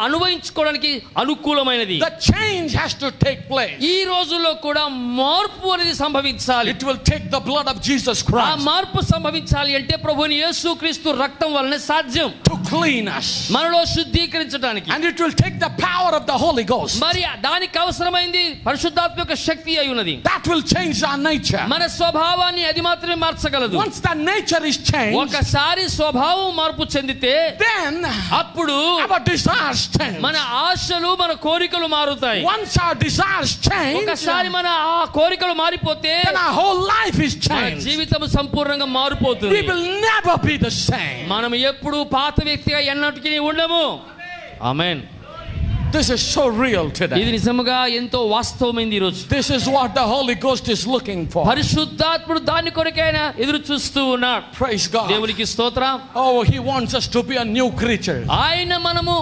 అనుభవించుకోవడానికి అనుకూలమైనది.
The change has to take place.
ఈ రోజుల్లో కూడా మార్పు అనేది సంభవించాలి.
It will take the blood of Jesus
ఆ
Christ
మార్పు సంభవించాలి అంటే ప్రభువైన యేసుక్రీస్తు రక్తం వలన సాధ్యం.
to clean us,
మనలో శుద్ధీకరించడానికి.
and it will take the power of the Holy Ghost.
మరి దానికి అవసరమైంది పరిశుద్ధాత్మ యొక్క శక్తి అయి ఉన్నది.
That will change our nature.
మన స్వభావాన్ని అది మాత్రమే మార్చగలదు.
Once the nature is changed,
ఒకసారి స్వభావం మార్పు చెందితే
then
అప్పుడు
our desires change.
మన ఆశలు, మన కోరికలు మారుతాయి.
Once our desires change,
ఒకసారి మన ఆ కోరికలు మారిపోతే
then our whole life is
మన
changed.
జీవితం సంపూర్ణంగా మారిపోతుంది.
We will never be the same.
మనం ఎప్పుడు పాత వ్యక్తిగా ఎన్నటికీ ఉండము. ఆమేన్.
This is so real
ఇది
today.
నిజముగా ఎంతో వాస్తవమైంది ఈ రోజు.
This is what the Holy Ghost is looking for.
పరిశుద్ధాత్ముడు దాని కొరకైనా ఎదురు చూస్తూ ఉన్నాడు.
Praise God.
దేవునికి స్తోత్రం.
Oh, he wants us to be a new creature.
ఆయన మనము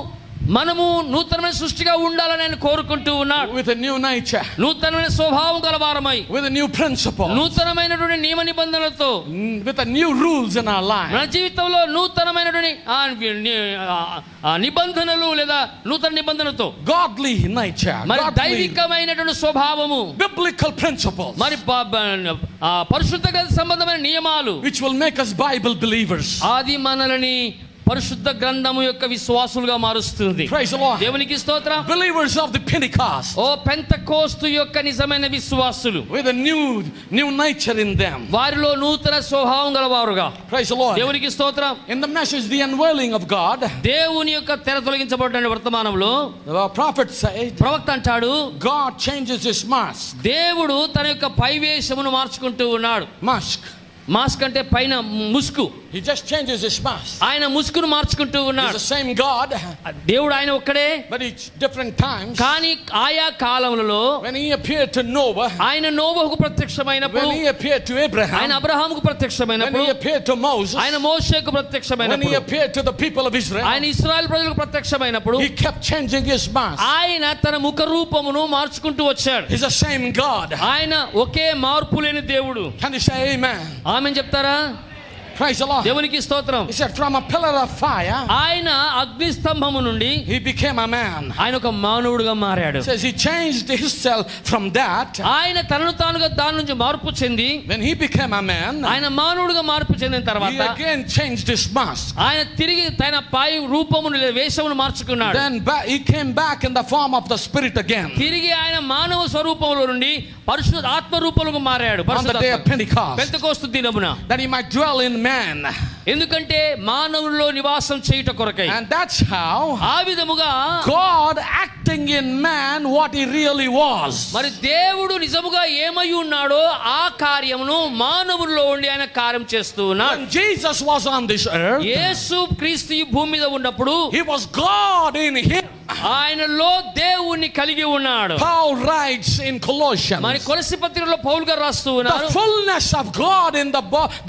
మనము నూతనమైన సృష్టిగా ఉండాలని ఆయన కోరుకుంటూ ఉన్నాడు.
with a new nature,
నూతనమైన స్వభావం గలవారమై,
with a new principle,
నూతనమైనటువంటి నియమ నిబంధనలతో,
with a new rules in our life.
మన జీవితంలో నూతనమైనటువంటి నిబంధనలు లేదా నూతన నిబంధనలతో,
godly nature,
మరి
godly,
దైవికమైనటువంటి స్వభావము,
biblical principles,
మరి పరిశుద్ధ సంబంధమైన నియమాలు,
which will make us Bible believers.
అది మనల్ని పరిశుద్ధ గ్రంథము యొక్క విశ్వాసులుగా మారుస్తుంది.
Praise the Lord.
దేవునికి స్తోత్రం.
Believers of the Pentecost,
ఓ పెంతెకోస్తు యొక్క నిజమైన విశ్వాసులు,
with a new nature in them.
వారిలో నూతన స్వభావం గలవారుగా.
Praise the Lord.
దేవునికి స్తోత్రం.
In the message, the unveiling of God,
దేవుని యొక్క తెర తొలగించబడిన వర్తమానంలో
the prophet said,
ప్రవక్త అంటాడు,
God changes his mask.
దేవుడు తన యొక్క పైవేషమును మార్చుకుంటూ ఉన్నాడు. మాస్క్ అంటే పైన ముసుగు.
He just changes his mask.
ఆయన ముసుగును మార్చుకుంటూ ఉన్నాడు.
He's the same God,
దేవుడు ఆయన ఒక్కడే,
but it's different times.
కానీ ఆయా కాలములలో
when he appeared to Noah,
ఆయన నోవహుకు ప్రత్యక్షమైనప్పుడు,
when he appeared to Abraham,
ఆయన అబ్రహాముకు
when
ప్రత్యక్షమైనప్పుడు,
he appeared to Moses,
ఆయన మోషేకు
when he
ప్రత్యక్షమైనప్పుడు,
appeared to the people of Israel,
ఆయన ఇశ్రాయేలు ప్రజలకు ప్రత్యక్షమైనప్పుడు,
he kept changing his mask.
ఆయన తన ముఖ రూపమును మార్చుకుంటూ వచ్చాడు.
He's the same God.
ఆయన ఒకే మార్పు లేని దేవుడు.
Can you say amen?
ఆమేన్ చెప్తారా?
Praise the Lord.
దేవునికి స్తోత్రం.
He said, from a pillar of fire,
ఆయన అగ్ని స్తంభము నుండి
he became a man.
ఆయన ఒక మానవుడిగా మారాడు.
It says he changed himself from that.
ఆయన తనను తానుగా దాని నుంచి మార్పు చెంది,
When he became a man,
ఆయన మానవుడిగా మార్పు చెందిన
he
తర్వాత
again changed his mask.
ఆయన తిరిగి తన పై రూపమును లేదా వేషమును మార్చుకున్నాడు.
Then he came back in the form of the Spirit again.
తిరిగి ఆయన మానవ స్వరూపంలో నుండి పరిశుద్ధ ఆత్మ రూపంలోకి మారాడు.
On the day of Pentecost,
Pentecost దినమున,
that he might dwell in man.
ఎందుకంటే మానవుల్లో నివాసం చేయుట కొరకై.
And that's how
ఆ విధముగా
God acting in man what he really was.
మరి దేవుడు నిజముగా ఏమై ఉన్నాడో ఆ కార్యమును మానవుల్లో ఉండి ఆయన కార్యం చేస్తూ ఉన్నాడు.
When Jesus was on this earth,
యేసు క్రీస్తు ఈ భూమి మీద ఉన్నప్పుడు
he was God in him.
ఆయనలో దేవుణ్ణి కలిగి ఉన్నాడు.
Paul writes in Colossians,
మరి కొలస్సీ పత్రికలో పౌలు గారు రాస్తూ ఉన్నారు,
the fullness of God in the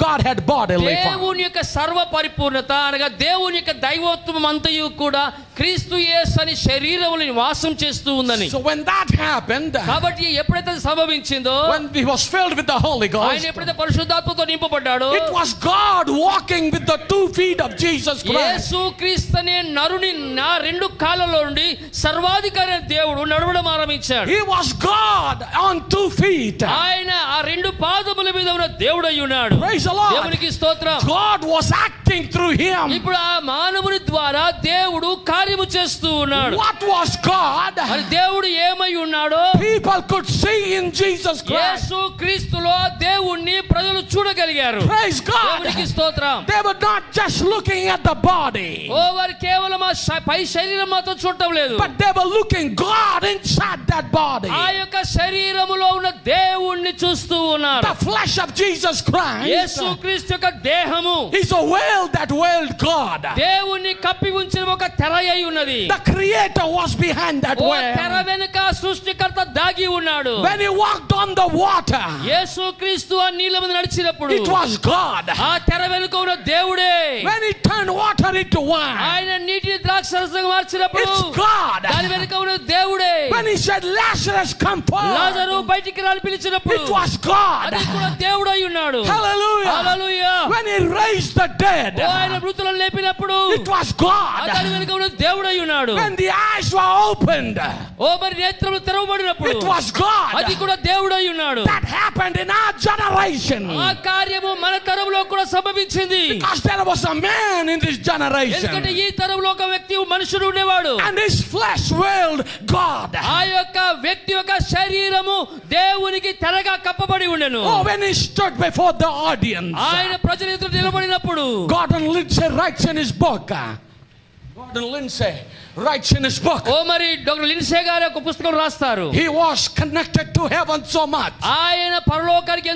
Godhead bodily.
దేవుని యొక్క సర్వ పరిపూర్ణత అనగా దేవుని యొక్క దైవత్వం అంతయు కూడా క్రీస్తు యేసు అని శరీరములో నివాసం చేస్తూ ఉందని.
So when that happened,
కాబట్టి ఎప్పుడైతే సంభవించిందో,
when he was filled with the Holy Ghost,
ఆయన ఎప్పుడైతే పరిశుద్ధాత్మతో నింపబడ్డాడో,
it was God walking with the 2 feet of Jesus Christ.
యేసు క్రీస్తు అనే నరుని నా 2 కాళ్ళలో నుండి సర్వాధికారి దేవుడు నడవడం ఆరంభించాడు.
He was God on 2 feet.
ఆయన ఆ 2 పాదముల మీద ఉన్న దేవుడై ఉన్నాడు.
Praise the Lord.
దేవునికి స్తోత్రం.
God was acting through him.
ఇప్పుడు ఆ మానవుని ద్వారా దేవుడు కార్యము చేస్తూ ఉన్నాడు.
What was God?
మరి దేవుడు ఏమై ఉన్నాడో
People could see in Jesus Christ.
యేసు క్రీస్తులో దేవుణ్ణి ప్రజలు చూడగలిగారు.
Praise God.
దేవునికి స్తోత్రం.
They were not just looking at the body,
వారు కేవలం ఆ పై శరీరం మాత్రం చూడటం లేదు,
but they were looking God inside that body.
ఆ యొక్క శరీరములో ఉన్న దేవుణ్ణి చూస్తూ ఉన్నారు.
The flesh of Jesus Christ
యేసు క్రీస్తు యొక్క దేహము
is a veil that veiled God.
దేవుణ్ణి కప్పి ఉంచిన ఒక తెర అయి ఉన్నది.
The Creator was behind that
ఓ తెర
veil.
వెనుక సృష్టికర్త దాగి ఉన్నాడు.
When he walked on the water,
యేసు క్రీస్తు ఆ నీళ్ళ మీద నడిచినప్పుడు
it was God.
ఆ తెర వెనుక ఉన్న దేవుడే.
When he turned water into wine,
ఆయన నీటిని ద్రాక్షరసంగా మార్చినప్పుడు
it's God.
దాని వెనుక ఉన్న దేవుడే.
When he said, Lazarus, come
Lazarus
forth,
బయటికి రాని పిలిచినప్పుడు
it was God.
అది కూడా దేవుడై ఉన్నాడు.
Hallelujah.
Hallelujah.
When he raised the dead,
ఓ ఆయన మృతులను లేపినప్పుడు
it was God.
దాని వెనుక ఉన్న దేవుడై ఉన్నాడు.
When the eyes were opened,
ఓ మరి నేత్రములు తెరవబడినప్పుడు
it was God.
అది కూడా దేవుడై ఉన్నాడు.
That happened in our generation.
ఆ కార్యము మన తరంలో కూడా సంభవించింది.
Because there was a man in this
ఎందుకంటే
generation,
ఈ తరంలో ఒక వ్యక్తి మనుషుడు ఉండేవాడు.
and his flesh veiled God.
ఆ యొక్క వ్యక్తి యొక్క శరీరము దేవునికి తెరగా కప్పబడి ఉండెను.
Oh, when he stood before the audience,
ఆయన ప్రజల ఎదుట నిలబడినప్పుడు
Gordon Lindsay writes in his book, Gordon Lindsay writes in his book,
ఓ మరి డాక్టర్ లిన్సే గారు ఒక పుస్తకం రాస్తారు.
he was connected to heaven so much.
ఆయన పరలోకానికి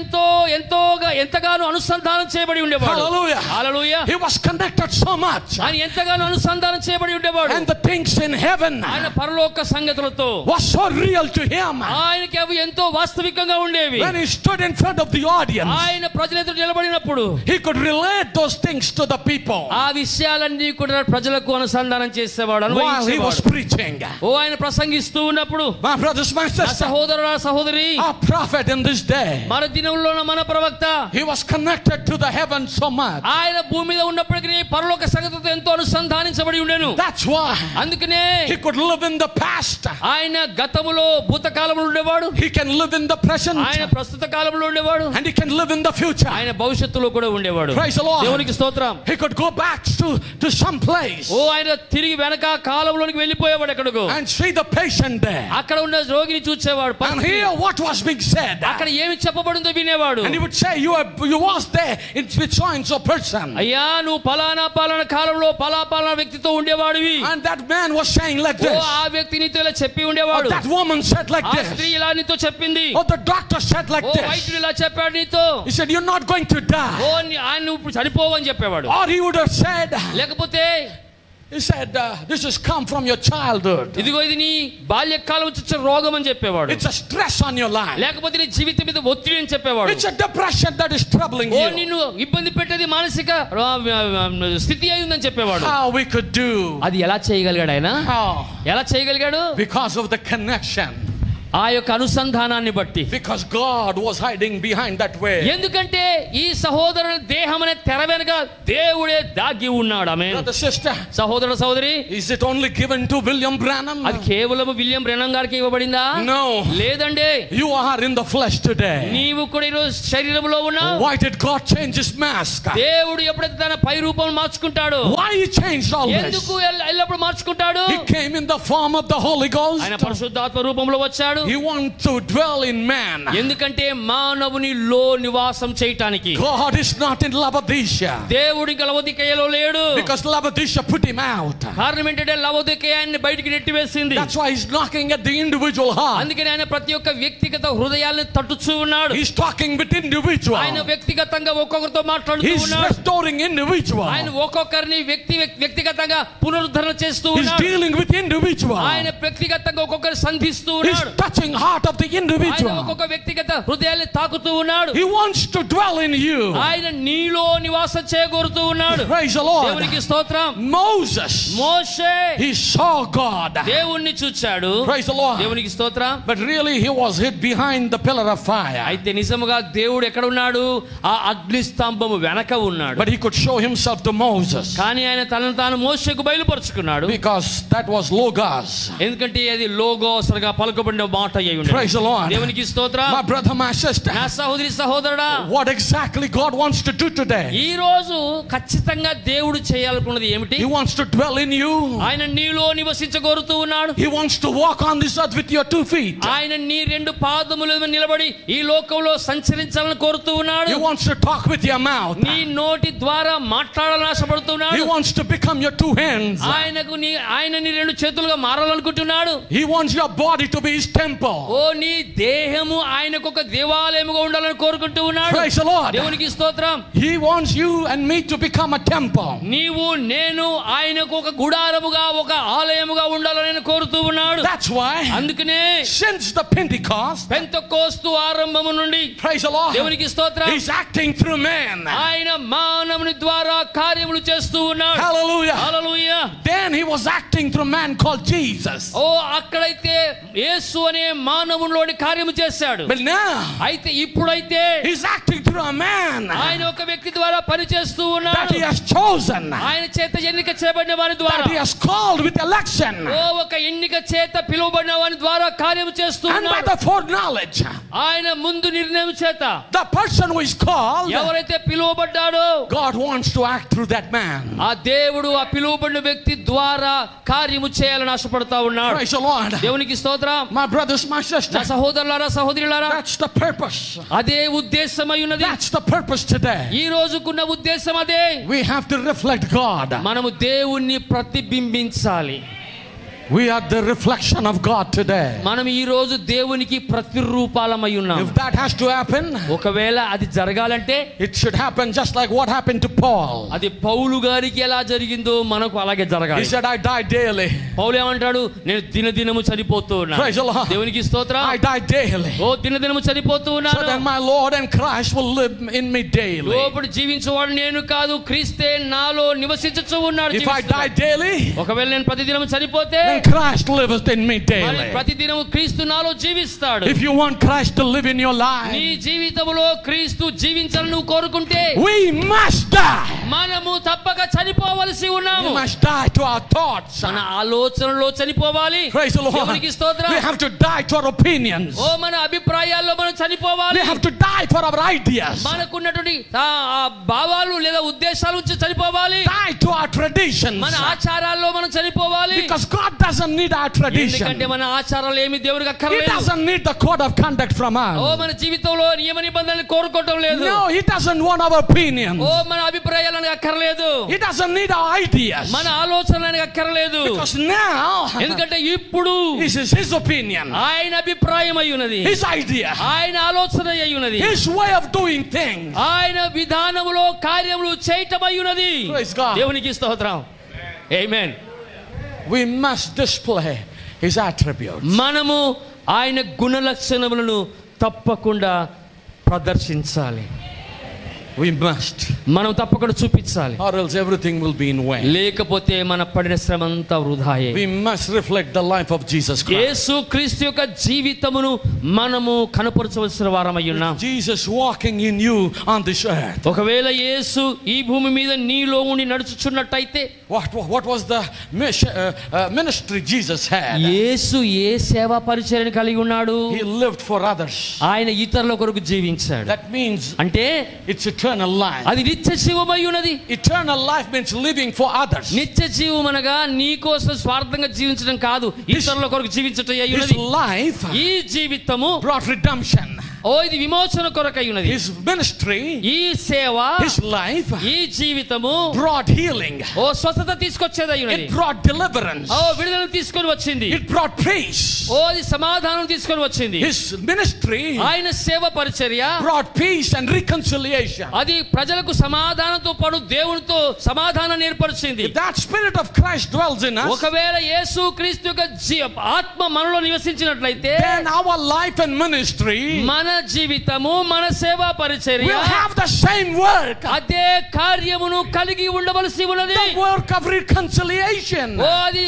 ఎంతగానో అనుసంధానం చేయబడి ఉండేవాడు.
Hallelujah.
Hallelujah.
He was connected so much.
ఆయన ఎంతగానో అనుసంధానం చేయబడి ఉండేవాడు.
And the things in heaven
ఆయన పరలోక సంగతులతో
was so real to him.
ఆయనకి అవి ఎంతో వాస్తవికంగా ఉండేవి.
When he stood in front of the audience,
ఆయన ప్రజల ఎదుట నిలబడినప్పుడు
he could relate those things to the people.
ఆ విషయాలన్నీ కూడా ప్రజలకు అనుసంధానం చేసేవాడు,
while he was preaching.
ఓ ఆయన ప్రసంగిస్తూ ఉన్నప్పుడు.
My brothers, my sisters,
సహోదరుడా సహోదరి,
our prophet in this day,
మన దినంలో మన ప్రవక్త,
he was connected to the heavens so much.
ఆయన భూమి మీద ఉన్నప్పటికీ పరలోక సంగతితో ఎంతో అనుసంధానించబడి ఉండెను.
That's why
అందుకనే
he could live in the past.
ఆయన గతములో భూతకాలంలో ఉండేవాడు,
He can live in the present.
ఆయన ప్రస్తుత కాలంలో ఉండేవాడు,
And he can live in the future.
ఆయన భవిష్యత్తులో కూడా ఉండేవాడు.
Praise the Lord.
దేవునికి స్తోత్రం.
He could go back to some place
ఓ ఆయన తిరిగి వెనక కాలంలోనికి వెళ్ళిపోయేవాడు ఎక్కడికో,
and see the patient there
అక్కడ ఉన్న రోగిని చూసేవాడు,
and hear what was being said.
అక్కడ ఏమి చెప్పబడిందో వినేవాడు.
And he would say, you was there with so and so person.
అయ్యా నువ్వు పలానా కాలంలో పలానా వ్యక్తితో ఉండేవాడివి.
And that man was saying like
oh
this.
ఆ వ్యక్తి నీతో ఇలా చెప్పి
Or
ఉండేవాడు.
that woman said like
ఆ
this.
స్త్రీ ఇలా నీతో చెప్పింది.
Or the doctor said like
oh
this.
వైద్యుడు ఇలా చెప్పాడు నీతో.
He said, you're not going to die.
ఓ ఆయన నువ్వు ఇప్పుడు చనిపోవని చెప్పేవాడు.
Or he would have said,
లేకపోతే
he said, this has come from your childhood.
ఇదిగో ఇది నీ బాల్యకాలం నుంచి వచ్చిన రోగం అని చెప్పేవాడు.
It's a stress on your life.
లేకపోతే నీ జీవితం మీద ఒత్తిడి అని చెప్పేవాడు.
It's a depression that is troubling
oh
you.
నిన్ను ఇబ్బంది పెట్టేది మానసిక స్థితి అయిందని చెప్పేవాడు.
How we could do.
అది ఎలా చేయగలిగాడు ఆయన?
How?
ఎలా చేయగలిగాడు?
Because of the connection.
ఆ యొక్క అనుసంధానాన్ని బట్టి.
Because God was hiding behind that way.
ఎందుకంటే ఈ సహోదరుని దేహం అనే తెర వెనుక దేవుడే దాగి ఉన్నాడు. ఆమేన్.
Brother, sister,
సహోదరుడు సహోదరి,
is it only given to William Branham?
అది కేవలం విలియం బ్రెనమ్ గారికి ఇవ్వబడిందా?
No.
లేదండి.
You are in the flesh today.
నీవు కూడా ఈరోజు శరీరంలో ఉన్నావు.
Why did God change his mask?
దేవుడు ఎప్పుడైతే తన పై రూపం మార్చుకుంటాడు,
Why he changed all this?
ఎందుకు ఎల్లప్పుడు మార్చుకుంటాడు?
He came in the form of the Holy Ghost.
ఆయన పరిశుద్ధాత్మ రూపంలో వచ్చాడు.
He wants to dwell in man.
ఎందుకంటే మానవునిలో నివాసం చేయటానికి.
God is not in Laodicea.
దేవుడి లవోదికయలో లేడు.
Because Laodicea put him out.
కారణం ఏంటంటే లవోదికయాన్ని బయటికి నెట్టివేసింది.
That's why he's knocking at the individual heart.
అందుకని ఆయన ప్రతి ఒక్క వ్యక్తిగత హృదయాలను తట్టుచూ ఉన్నాడు.
He's talking with individual.
ఆయన వ్యక్తిగతంగా ఒక్కొక్కరితో మాట్లాడుతూ
He's
ఉన్నాడు.
restoring individual.
ఆయన ఒక్కొక్కరిని వ్యక్తిగతంగా పునరుద్ధరణ చేస్తూ
He's
ఉన్నాడు.
dealing with individual.
ఆయన వ్యక్తిగతంగా ఒక్కొక్కరు సంధిస్తూ
He's
ఉన్నాడు.
touching heart of the
ఆయన
individual.
ఒక్కొక్క వ్యక్తిగత హృదయాన్ని తాకుతూ ఉన్నాడు.
He wants to dwell in you.
ఆయన నీలో నివాసం చేయగోరుతూ ఉన్నాడు.
Praise the Lord.
దేవునికి స్తోత్రం.
Moses,
Moshe
he saw God.
దేవుణ్ణి చూచాడు.
Praise the Lord.
దేవునికి స్తోత్రం.
But really he was hid behind the pillar of fire.
అయితే నిజముగా దేవుడు ఎక్కడ ఉన్నాడు? ఆ అగ్ని స్తంభము వెనక ఉన్నాడు.
But he could show himself to Moses.
కానీ ఆయన తనను తాను మోషేకు బయలుపరుచుకున్నాడు.
Because that was Logos.
ఎందుకంటే అది లోగోస్ గా పలుకబడిన మాట అయి ఉంది.
Praise the Lord.
దేవునికి స్తోత్రం.
My brother, my sister,
నా సహోదరి సహోదరుడా,
what exactly God wants to do today?
ఈ రోజు ఖచ్చితంగా దేవుడు చేయాలనుకున్నది ఏమిటి?
He wants to dwell in you.
ఆయన నీలో నివసించగోరుతూ ఉన్నాడు.
He wants to walk on this earth with your 2 feet.
ఆయన నీ 2 పాదముల మీద నిలబడి ఈ లోకంలో సంచరించాలని కోరుతూ ఉన్నాడు.
He wants to talk with your mouth.
నీ నోటి ద్వారా మాట్లాడాలని ఆశపడుతున్నాడు.
He wants to become your 2 hands.
ఆయన నీ 2 చేతులుగా మారాలనుకుంటున్నాడు.
He wants your body to be his temple.
ఓ నీ దేహము ఆయనకు ఒక దేవాలయముగా ఉండాలని కోరుకుంటూ ఉన్నాడు.
Praise the Lord.
దేవునికి స్తోత్రం.
He wants you and me to become a temple.
నీవు నేను ఆయనకు ఒక గుడారముగా ఒక ఆలయముగా ఉండాలని కోరుతూ ఉన్నాడు.
That's why
అందుకనే
since the Pentecost,
పెంతెకోస్తు ఆరంభము నుండి,
praise the Lord,
దేవునికి స్తోత్రం,
he's acting through man.
ఆయన మానవుని ద్వారా కార్యములు చేస్తూ ఉన్నాడు.
Hallelujah.
Hallelujah.
Then he was acting through a man called Jesus.
ఓ అక్కడైతే యేసు అనే మానవునిలోని కార్యము చేశాడు.
But now
అయితే ఇప్పుడైతే
he's acting through a man
ఆయన ఒక వ్యక్తి ద్వారా పని చేస్తూ
that
ఉన్నాడు.
he has chosen,
ఆయన చేత ఎన్నిక చేయబడిన వారి ద్వారా,
that he has called with election,
ఓ ఒక ఎన్నిక చేత పిలువబడిన వారి ద్వారా కార్యము చేస్తూ
and by
ఉన్నాడు.
the foreknowledge.
ఆయన ముందు నిర్ణయం చేత
The person who is called,
ఎవరైతే పిలువబడ్డాడో
God wants to act through that man.
ఆ దేవుడు ఆ పిలువబడిన వ్యక్తి ద్వారా కార్యము చేయాలని ఆశపడతా ఉన్నాడు.
Praise the Lord.
దేవునికి స్తోత్రం.
My brothers, my
నా
sisters,
సహోదరులారా సహోదరులారా,
that's the purpose.
అదే ఉద్దేశమై ఉన్నది.
That's the purpose today.
ఈ రోజుకున్న ఉద్దేశం అదే.
We have to reflect God.
మనము దేవుణ్ణి ప్రతిబింబించాలి.
We are the reflection of God today.
మనం ఈ రోజు దేవునికి ప్రతిరూపాలమై ఉన్నాం.
If that has to happen,
ఒకవేళ అది జరగాలంటే
it should happen just like what happened to Paul.
అది పౌలు గారికి ఎలా జరిగిందో మనకు అలాగే జరగాలి.
He said, I die daily.
పౌలు ఏమంటాడు? నేను దినదినము చనిపోతూ ఉన్నాను.
Praise the Lord.
దేవునికి స్తోత్రం.
I die daily.
ఓ దినదినము చనిపోతూ ఉన్నాను.
So then my Lord and Christ will live in me daily.
లోపల జీవించేవాడు నేను కాదు, క్రీస్తే నాలో నివసించుచు ఉన్నాడు.
If I die daily,
ఒకవేళ నేను ప్రతిదినము చనిపోతే
then Christ lives in me daily.
ప్రతిదినము క్రీస్తు నాలో జీవిస్తాడు.
If you want Christ to live in your life,
నీ జీవితంలో క్రీస్తు జీవించాలని నువ్వు కోరుకుంటే
we must die.
మనము తప్పక చనిపోవలసి ఉన్నాము.
We must die to our thoughts.
మన ఆలోచనలో చనిపోవాలి.
Praise the Lord.
దేవునికి స్తోత్రం.
We have to die to our opinions.
ఓ మన అభిప్రాయాల్లో మనం చనిపోవాలి.
We have to die for our ideas.
మనకున్నటువంటి భావాలు లేదా ఉద్దేశాల నుంచి చనిపోవాలి.
Die to our traditions.
మన ఆచారాల్లో మనం చనిపోవాలి.
Because God doesn't need our tradition.
ఎందుకంటే మన ఆచారాలు ఏమి దేవునికి అక్కర్లేదు.
He doesn't need the code of conduct from us.
ఓ మన జీవితంలో నియమ నిబంధనలు కోరుకోవటం లేదు.
No, he doesn't want our opinions.
ఓ మన అభిప్రాయాలను అక్కర్లేదు.
He doesn't need our ideas.
మన ఆలోచనలను అక్కర్లేదు.
Because now,
ఎందుకంటే ఇప్పుడు
this is his opinion.
ఆయన అభిప్రాయం అయి ఉన్నది.
His idea.
ఆయన ఆలోచన అయి ఉన్నది.
His way of doing things.
ఆయన విధానములో కార్యములు చేయటం అయి ఉన్నది.
Praise God.
దేవునికి స్తోత్రం. ఆమేన్.
We must display his attributes.
మనము ఆయన గుణ లక్షణములను తప్పకుండా ప్రదర్శించాలి.
We must.
మనం తప్పకుండా చూపించాలి.
Or else everything will be in vain.
లేకపోతే మన పడిన శ్రమ అంతా వృధాయే.
We must reflect the life of Jesus Christ.
యేసు క్రీస్తు యొక్క జీవితమును మనము కనపరచవలసిన వారమై ఉన్నాం.
Jesus walking in you on this earth.
ఒకవేళ యేసు ఈ భూమి మీద నీలో ఉండి నడుచుచున్నట్టయితే
What was the ministry Jesus had?
యేసు ఏ సేవా పరిచర్యను కలిగి ఉన్నాడు?
He lived for others.
ఆయన ఇతరుల కొరకు జీవించాడు.
That means
అంటే
it's eternal life.
అది నిత్య జీవమై ఉన్నది.
Eternal life means living for others.
నిత్య జీవం అనగా నీ కోసం స్వార్థంగా జీవించడం కాదు, ఇతరుల కొరకు జీవించటం అయి
His
ఉన్నది.
life
ఈ జీవితము
brought redemption.
ఓ ఇది విమోచన కొరకై ఉన్నది.
His ministry,
ఈ సేవ,
his life
ఈ జీవితము
brought healing.
ఓ స్వస్థత తీసుకొచ్చేదై ఉన్నది.
It brought deliverance.
ఓ విడుదల తీసుకొని వచ్చింది.
It brought peace.
ఓ అది సమాధానం తీసుకొని వచ్చింది.
His ministry
ఆయన సేవ పరిచర్య
brought peace and reconciliation.
అది ప్రజలకు సమాధానంతో పాటు దేవునితో సమాధానాన్ని ఏర్పరిచింది.
If that spirit of Christ dwells in us,
ఒకవేళ యేసు క్రీస్తు యొక్క ఆత్మ మనలో నివసించినట్లయితే
then our life and ministry
మన జీవితము, మన సేవా పరిచర్య
will have the same work.
అదే కార్యమును కలిగి ఉండవలసి ఉన్నది.
The work of reconciliation.
ఓ అది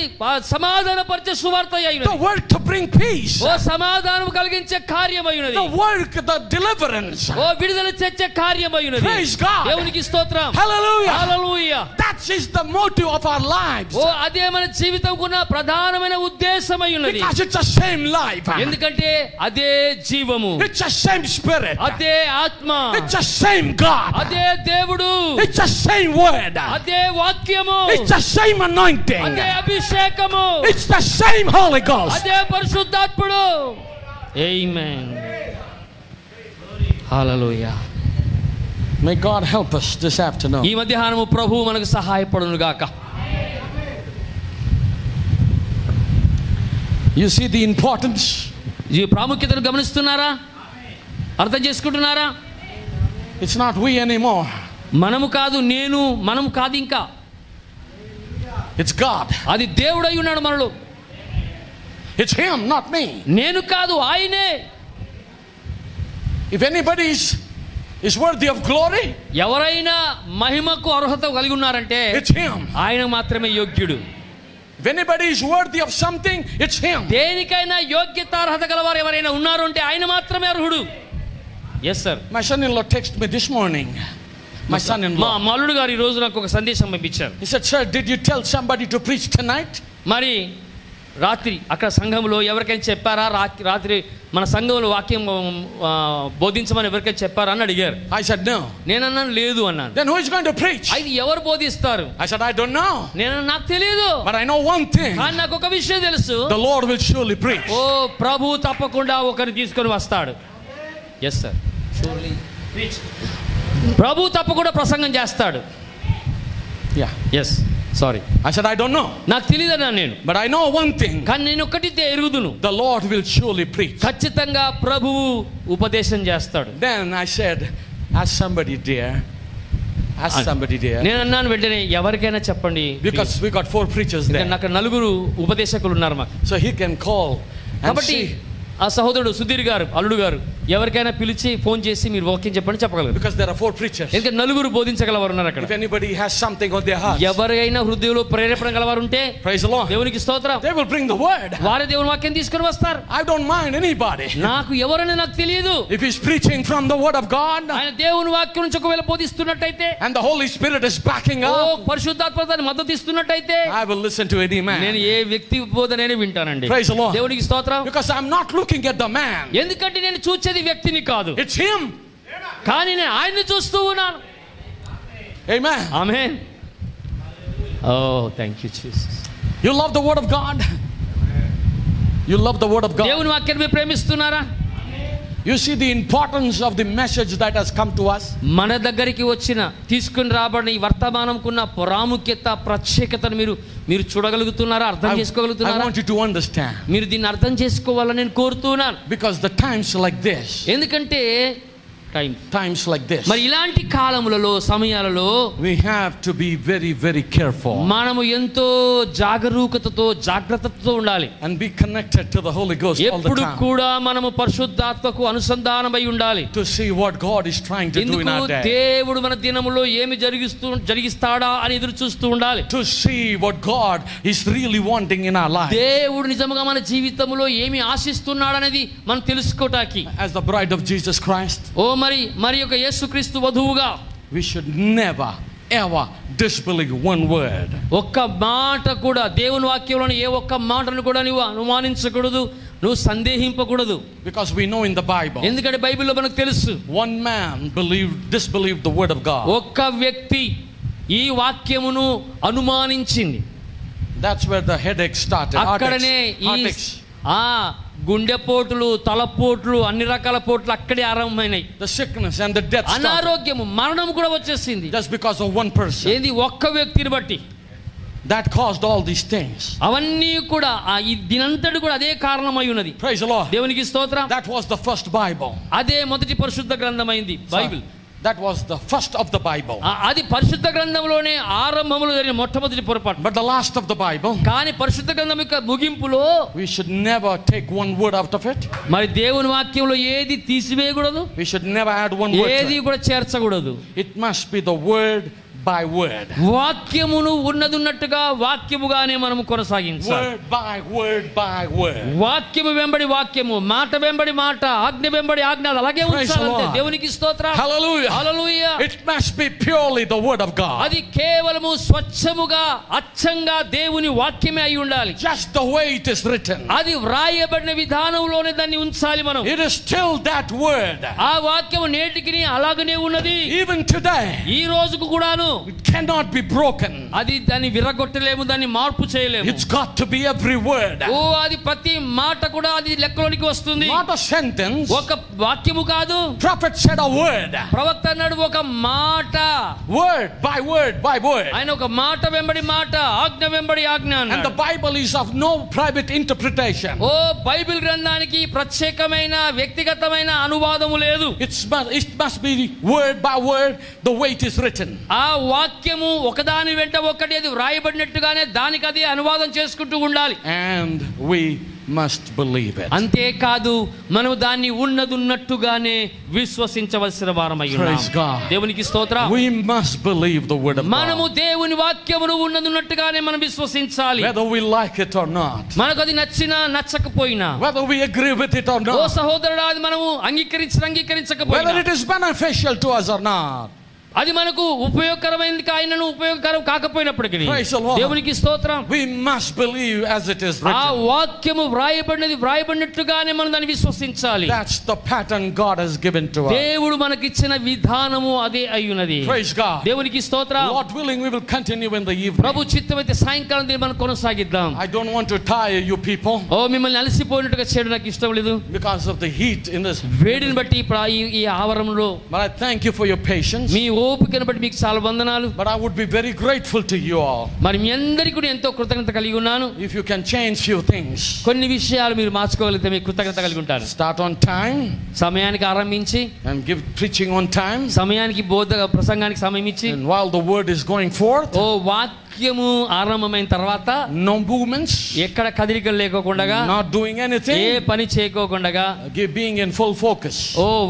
సమాధాన పరిచే సువార్త అయి
The
ఉన్నది.
work to bring peace.
ఓ సమాధానం కలిగించే కార్యమై ఉన్నది.
The work, the deliverance.
ఓ విడుదల తెచ్చే కార్యమై ఉన్నది.
Praise God.
దేవునికి స్తోత్రం.
Hallelujah.
Hallelujah.
That is the motive of our lives.
ఓ అదే మన జీవితంకున్న ప్రధానమైన ఉద్దేశమై ఉన్నది.
Because it's the same life.
ఎందుకంటే అదే జీవము,
It's the same spirit.
అదే ఆత్మ,
It's the same God.
అదే దేవుడు,
It's the same word.
అదే వాక్యము,
It's the same anointing.
అదే అభిషేకము,
It's the same Holy Ghost.
అదే పరిశుద్ధాత్ముడు. ఆమేన్. హల్లెలూయా.
May God help us this afternoon.
ఈ మధ్యాహ్నము ప్రభువు మనకు సహాయపడును గాక.
You see the importance.
ఈ ప్రాముఖ్యతను గమనిస్తున్నారా? అర్థం చేసుకుంటున్నారా?
It's not we anymore.
మనము కాదు, నేను, మనము కాదు, ఇంకా
It's God.
అది దేవుడై ఉన్నాడు మనలో.
It's Him, not me.
నేను కాదు, ఆయనే.
If anybody is worthy of glory,
ఎవరైనా మహిమకు అర్హత కలిగి ఉన్నారంటే
it's Him.
ఆయన మాత్రమే యోగ్యుడు.
If anybody is worthy of something, it's Him.
దేనికైనా యోగ్యత అర్హత గలవారు ఎవరైనా ఉన్నారు అంటే ఆయన మాత్రమే అర్హుడు. Yes sir.
My son-in-law texted me this morning. My
మా
son-in-law.
మల్లుడు గారు ఈ రోజు నాకు ఒక సందేశం పంపించారు.
He said, "Sir, did you tell somebody to preach tonight?"
మరి రాత్రి అక్కడ సంఘంలో ఎవరికైనా చెప్పారా? రాత్రి మన సంఘంలో వాక్యం బోధించమని ఎవరికైనా చెప్పారా అని అడిగారు.
I said, "No."
నేనన్నాను లేదు అన్నాను.
Then who is going to preach?
అది ఎవరు బోధిస్తారు?
I said, "I don't know.
నాకు తెలియదు.
But I know one thing.
కానీ నాకు ఒక విషయం తెలుసు.
The Lord will surely preach."
ఓ ప్రభు తప్పకుండా ఒకరిని తీసుకొని వస్తాడు. Yes sir. ప్రభు తప్పకుండా ప్రసంగం చేస్తాడు.
Yeah.
Yes. Sorry,
I said, I don't know.
నాకు తెలియదన్నా నేను,
But I know one thing.
కానీ నేను ఒకటి ఎరుగుదును,
The Lord will surely preach.
ఖచ్చితంగా ప్రభువు ఉపదేశం చేస్తాడు.
Then I said, ask somebody dear. Ask somebody dear.
నేను అన్నాను వెంటనే ఎవరికైనా చెప్పండి,
Because we got 4 preachers there.
నాకు 4 ఉపదేశకులు ఉన్నారు మాకు.
So he can call and
కాబట్టి
see.
ఆ సహోదరుడు సుధీర్ గారు, అల్లుడు గారు ఎవరికైనా పిలిచి ఫోన్ చేసి మీరు వాక్యం చెప్పండి చెప్పగలరు.
Because there are 4 preachers.
ఎందుకంటే 4 బోధించగలవారు ఉన్నారు అక్కడ.
If anybody has something on their heart,
ఎవరైనా హృదయంలో ప్రేరేపణ గలవారు ఉంటే,
praise the Lord,
దేవునికి స్తోత్రం,
they will bring the word.
వారే దేవుని వాక్యం తీసుకొని వస్తారు.
I don't mind anybody.
నాకు ఎవరైనా నాకు తెలియదు.
If he's preaching from the word of God
ఆయన దేవుని వాక్యం నుంచి ఒకవేళ బోధిస్తున్నట్టయితే,
and the Holy Spirit is backing
oh
up,
పరిశుద్ధాత్మ దాన్ని మద్దతు ఇస్తున్నట్టయితే,
I will listen to any man.
నేను ఏ వ్యక్తి బోధనైనా వింటానండి.
Praise the Lord.
దేవునికి స్తోత్రం.
Because I'm not looking at the man.
ఎందుకంటే నేను చూసేది వ్యక్తిని కాదు,
It's him.
కానీ నేను ఆయన్ని చూస్తూ ఉన్నాను.
Amen.
ఆమేన్. Oh thank you Jesus.
You love the word of God. You love the word of God.
దేవుని వాక్యాన్ని మీరు ప్రేమిస్తున్నారా?
You see the importance of the message that has come to us.
మన దగ్గరికి వచ్చిన తీసుకుని రాబడిన ఈ వర్తమానంకున్న ప్రాముఖ్యత, ప్రత్యేకతను మీరు చూడగలుగుతున్నారా? అర్థం
I
చేసుకోగలుగుతున్నారా?
want you to understand.
మీరు దీన్ని అర్థం చేసుకోవాలని నేను కోరుతున్నాను.
Because the times like this,
ఎందుకంటే
times like this,
మరి ఇలాంటి కాలములలో, సమయాలలో
we have to be very, very careful
మనము ఎంతో జాగరూకతతో, జాగ్రత్తతో ఉండాలి.
and be connected to the Holy Ghost all the
ఎప్పుడు
time
కూడా మనము పరిశుద్ధాత్మకు అనుసంధానమై ఉండాలి.
to see what God is trying to do in our day.
దేవుడు మన దినములో ఏమి జరిగిస్తాడా అని ఎదురు చూస్తూ ఉండాలి.
To see what God is really wanting in our life.
దేవుడు నిజంగా మన జీవితంలో ఏమి ఆశిస్తున్నాడు అనేది మనం తెలుసుకోటానికి,
As the bride of Jesus Christ,
మరి యొక్క యేసుక్రీస్తు వధువుగా
we should never ever disbelieve one word.
ఒక్క మాట కూడా, దేవుని వాక్యంలోని ఏ ఒక్క మాటను కూడా నువ్వు అనుమానించకూడదు, నువ్వు సందేహింపకూడదు.
Because we know in the Bible,
ఎందుకంటే బైబిల్లో మనకు తెలుసు,
one man disbelieved the word of God.
ఒక్క వ్యక్తి ఈ వాక్యమును అనుమానించింది.
That's where the headache started.
అక్కడనే
Heartaches.
గుండెపోటులు, తలపోట్లు, అన్ని రకాల పోట్లు అక్కడే ఆరంభమైనాయి.
The sickness and the death started.
అనారోగ్యము, మరణం కూడా వచ్చేసింది.
Just because of one person.
ఏంది? ఒక్క వ్యక్తిని బట్టి.
That caused all these things.
అవన్నీ కూడా ఈ దినంతటి కూడా అదే కారణమై ఉన్నది.
Praise the Lord.
దేవునికి స్తోత్రం.
That was the first Bible.
అదే మొదటి పరిశుద్ధ గ్రంథమైంది Bible.
That was the first of the Bible.
అది పరిశుద్ధ గ్రంథంలోనే ఆరంభంలో జరిగిన మొట్టమొదటి పొరపాటు.
But the last of the Bible,
కానీ పరిశుద్ధ గ్రంథం యొక్క ముగింపులో
we should never take one word out of it.
మరి దేవుని వాక్యంలో ఏది తీసివేయకూడదు,
We should never add one word.
ఏది కూడా చేర్చకూడదు.
It must be the word by word.
వాక్యమును ఉన్నదున్నట్టుగా వాక్యముగానే మనము కొనసాగించాలి.
Word by word by word.
వాక్యము వెంబడి వాక్యము, మాట వెంబడి మాట, ఆజ్ఞ వెంబడి ఆజ్ఞ, అలాగే ఉంచాలంటే. దేవునికి స్తోత్రం.
Hallelujah.
Hallelujah.
It must be purely the word of God.
అది కేవలము స్వచ్ఛముగా, అచ్చంగా దేవుని వాక్యమే అయి ఉండాలి.
Just the way it is written.
అది వ్రాయబడిన విధానంలోనే దాన్ని ఉంచాలి మనం.
It is still that word.
ఆ వాక్యము నేటికి అలాగనే ఉన్నది.
Even today,
ఈ రోజుకు కూడాను
it cannot be broken.
అది దాన్ని విరగొట్టలేము, దాన్ని మార్పు చేయలేము.
It's got to be every word.
అది ప్రతి మాట కూడా అది లెక్కలోనికి వస్తుంది.
Not a sentence.
ఒక వాక్యము కాదు.
Prophet said a word.
ప్రవక్త అన్నాడు ఒక మాట.
Word by word by word.
ఆయన ఒక మాట వెంబడి మాట, ఆజ్ఞ వెంబడి ఆజ్ఞ
And
అన్నాడు.
the Bible is of no private interpretation.
Bible గ్రంథానికి ప్రత్యేకమైన వ్యక్తిగతమైన అనువాదము లేదు.
It must be word by word the way it is written.
ఆ వాక్యము ఒకదాని వెంట ఒకటి అది వ్రాయబడినట్టుగానే దానికి అది అనువాదం చేసుకుంటూ ఉండాలి.
And we must believe it.
అంతేకాదు మనము దాన్ని ఉన్నదున్నట్టుగానే విశ్వసించవలసిన వారమై ఉన్నాం.
Praise God.
దేవునికి స్తోత్రం.
We must believe the word of God.
మనము దేవుని వాక్యమును ఉన్నదున్నట్టుగానే మనం విశ్వసించాలి.
Whether we like it or not.
మనకు అది నచ్చినా నచ్చకపోయినా,
Whether we agree with it or
oh
not.
సహోదరుడా, అది మనము అంగీకరించకపోయినా,
Whether it is beneficial to us or not.
అది మనకు ఉపయోగకరమైనది ఆయనను ఉపయోగకరం కాకపోయినప్పటికీ
Praise the Lord.
దేవునికి స్తోత్రం.
We must believe as it is
ఆ
written.
వాక్యము వ్రాయబడినట్టుగానే మనం దాన్ని విశ్వసించాలి.
That's the pattern God has given to us.
దేవుడు మనకిచ్చిన విధానము అదే అయ్యున్నది.
Praise God.
దేవునికి స్తోత్రం.
Lord willing, we will continue in the evening.
ప్రభు చిత్తమైతే సాయంకాలం దీన్ని మనం కొనసాగిద్దాం.
I don't want to tire you people
మిమ్మల్ని అలసిపోయినట్టుగా చేయడం నాకు ఇష్టం లేదు,
because of the heat in this.
వేడిని బట్టి ఈ ఆవరణలో.
But I thank you for your patience.
మీ ఓపికను బట్టి మీకు చాలా వందనాలు.
But I would be very grateful to you all
మరి మీ అందరికీ కూడా ఎంతో కృతజ్ఞత కలిగి ఉన్నాను.
if you can change few things.
కొన్ని విషయాలు మీరు మార్చుకోగలిగితే మీకు కృతజ్ఞత కలిగి ఉంటారు.
Start on time
సమయానికి ఆరంభించి
and give preaching on time.
సమయానికి ప్రసంగానికి సమయం ఇచ్చి,
And while the word is going forth,
వాక్యము ఆరంభమైన తర్వాత
no movements,
ఎక్కడ కదలికలు లేకోకుండా,
not doing anything,
ఏ పని చేయకోకుండా,
being in full focus.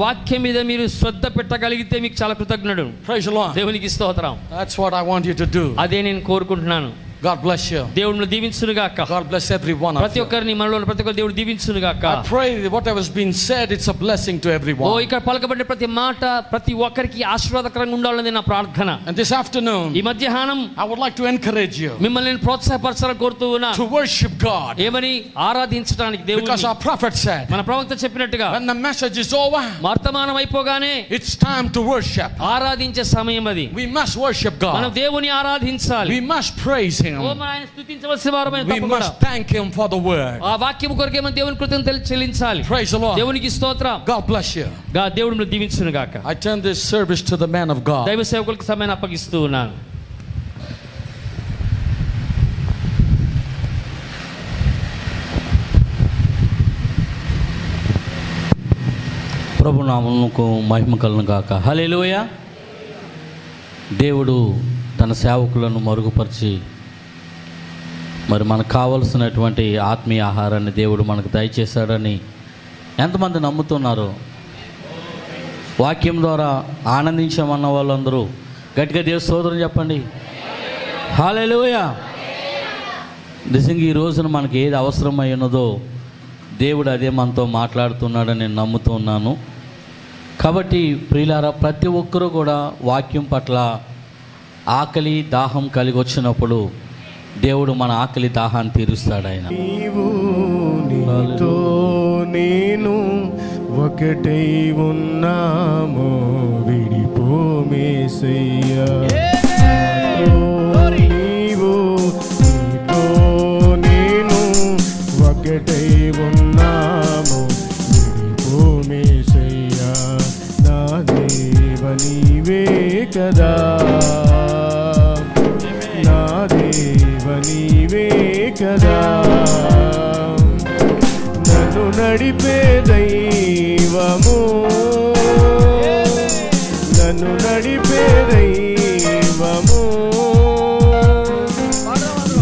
వాక్యం మీద మీరు శ్రద్ధ పెట్టగలిగితే మీకు చాలా కృతజ్ఞుడు.
Praise the Lord.
దేవునికి స్తోత్రం.
That's what I want you to do.
అదే నేను కోరుకుంటున్నాను.
God bless you.
దేవుడు దీవించును గాక.
God bless every one of you.
ప్రతి ఒక్కరిని మనలో ప్రతి ఒక్కరు దేవుడు దీవించును గాక.
I pray that whatever has been said, it's a blessing to everyone.
ఇక్కడ పలకబడిన ప్రతి మాట ప్రతి ఒక్కరికి ఆశీర్వాదకరంగా ఉండాలని నా ప్రార్థన.
And this afternoon,
ఈ మధ్యాహ్నం
I would like to encourage you
మిమ్మల్ని నేను ప్రోత్సాహపరచాలని కోరుతూ ఉన్నా.
to worship God.
ఏమని? ఆరాధించడానికి దేవుడిని.
Because our prophet said,
మన ప్రవక్త చెప్పినట్టుగా,
when the message is over,
వర్తమానం అయిపోగానే
it's time to worship.
ఆరాధించే సమయం అది.
We must worship
మనం
God.
దేవుని ఆరాధించాలి.
We must praise Him. We must thank Him for the word.
ఆ వాక్యం కొరకే మనం దేవుని కృతజ్ఞతలు చెల్లించాలి.
Praise the Lord.
దేవునికి స్తోత్రం.
God bless you.
దేవుడు మిమ్మల్ని దీవించును గాక.
I turn this service to the man of God.
దైవ సేవకులకు సమయాన్ని అప్పగిస్తూ ఉన్నాను. ప్రభు నామమునకు మహిమ కలుగును గాక. హల్లెలూయా. దేవుడు తన సేవకులను మరుగుపరిచి మరి మనకు కావలసినటువంటి ఆత్మీయ ఆహారాన్ని దేవుడు మనకు దయచేశాడని ఎంతమంది నమ్ముతున్నారు? వాక్యం ద్వారా ఆనందించామన్న వాళ్ళందరూ గట్టిగా దేవుని స్తోత్రం చెప్పండి. హల్లెలూయా. నిజంగా ఈ రోజున మనకి ఏది అవసరమై ఉన్నదో దేవుడు అదే మనతో మాట్లాడుతున్నాడని నేను నమ్ముతూ ఉన్నాను. కాబట్టి ప్రియులారా, ప్రతి ఒక్కరూ కూడా వాక్యం పట్ల ఆకలి దాహం కలిగి వచ్చినప్పుడు దేవుడు మన ఆకలి దాహాన్ని తీరుస్తాడు. ఆయన
నీవు నీతో నేను ఒకటై ఉన్నాము, విడిపోమేసయ్యా. నీవు నీతో నేను ఒకటై ఉన్నాము, విడిపోమేసయ్యా. నా దేవ నీవే కదా, నా దేవ నీవే కదా. నన్ను నడిపే దైవము, నన్ను నడిపే దైవము.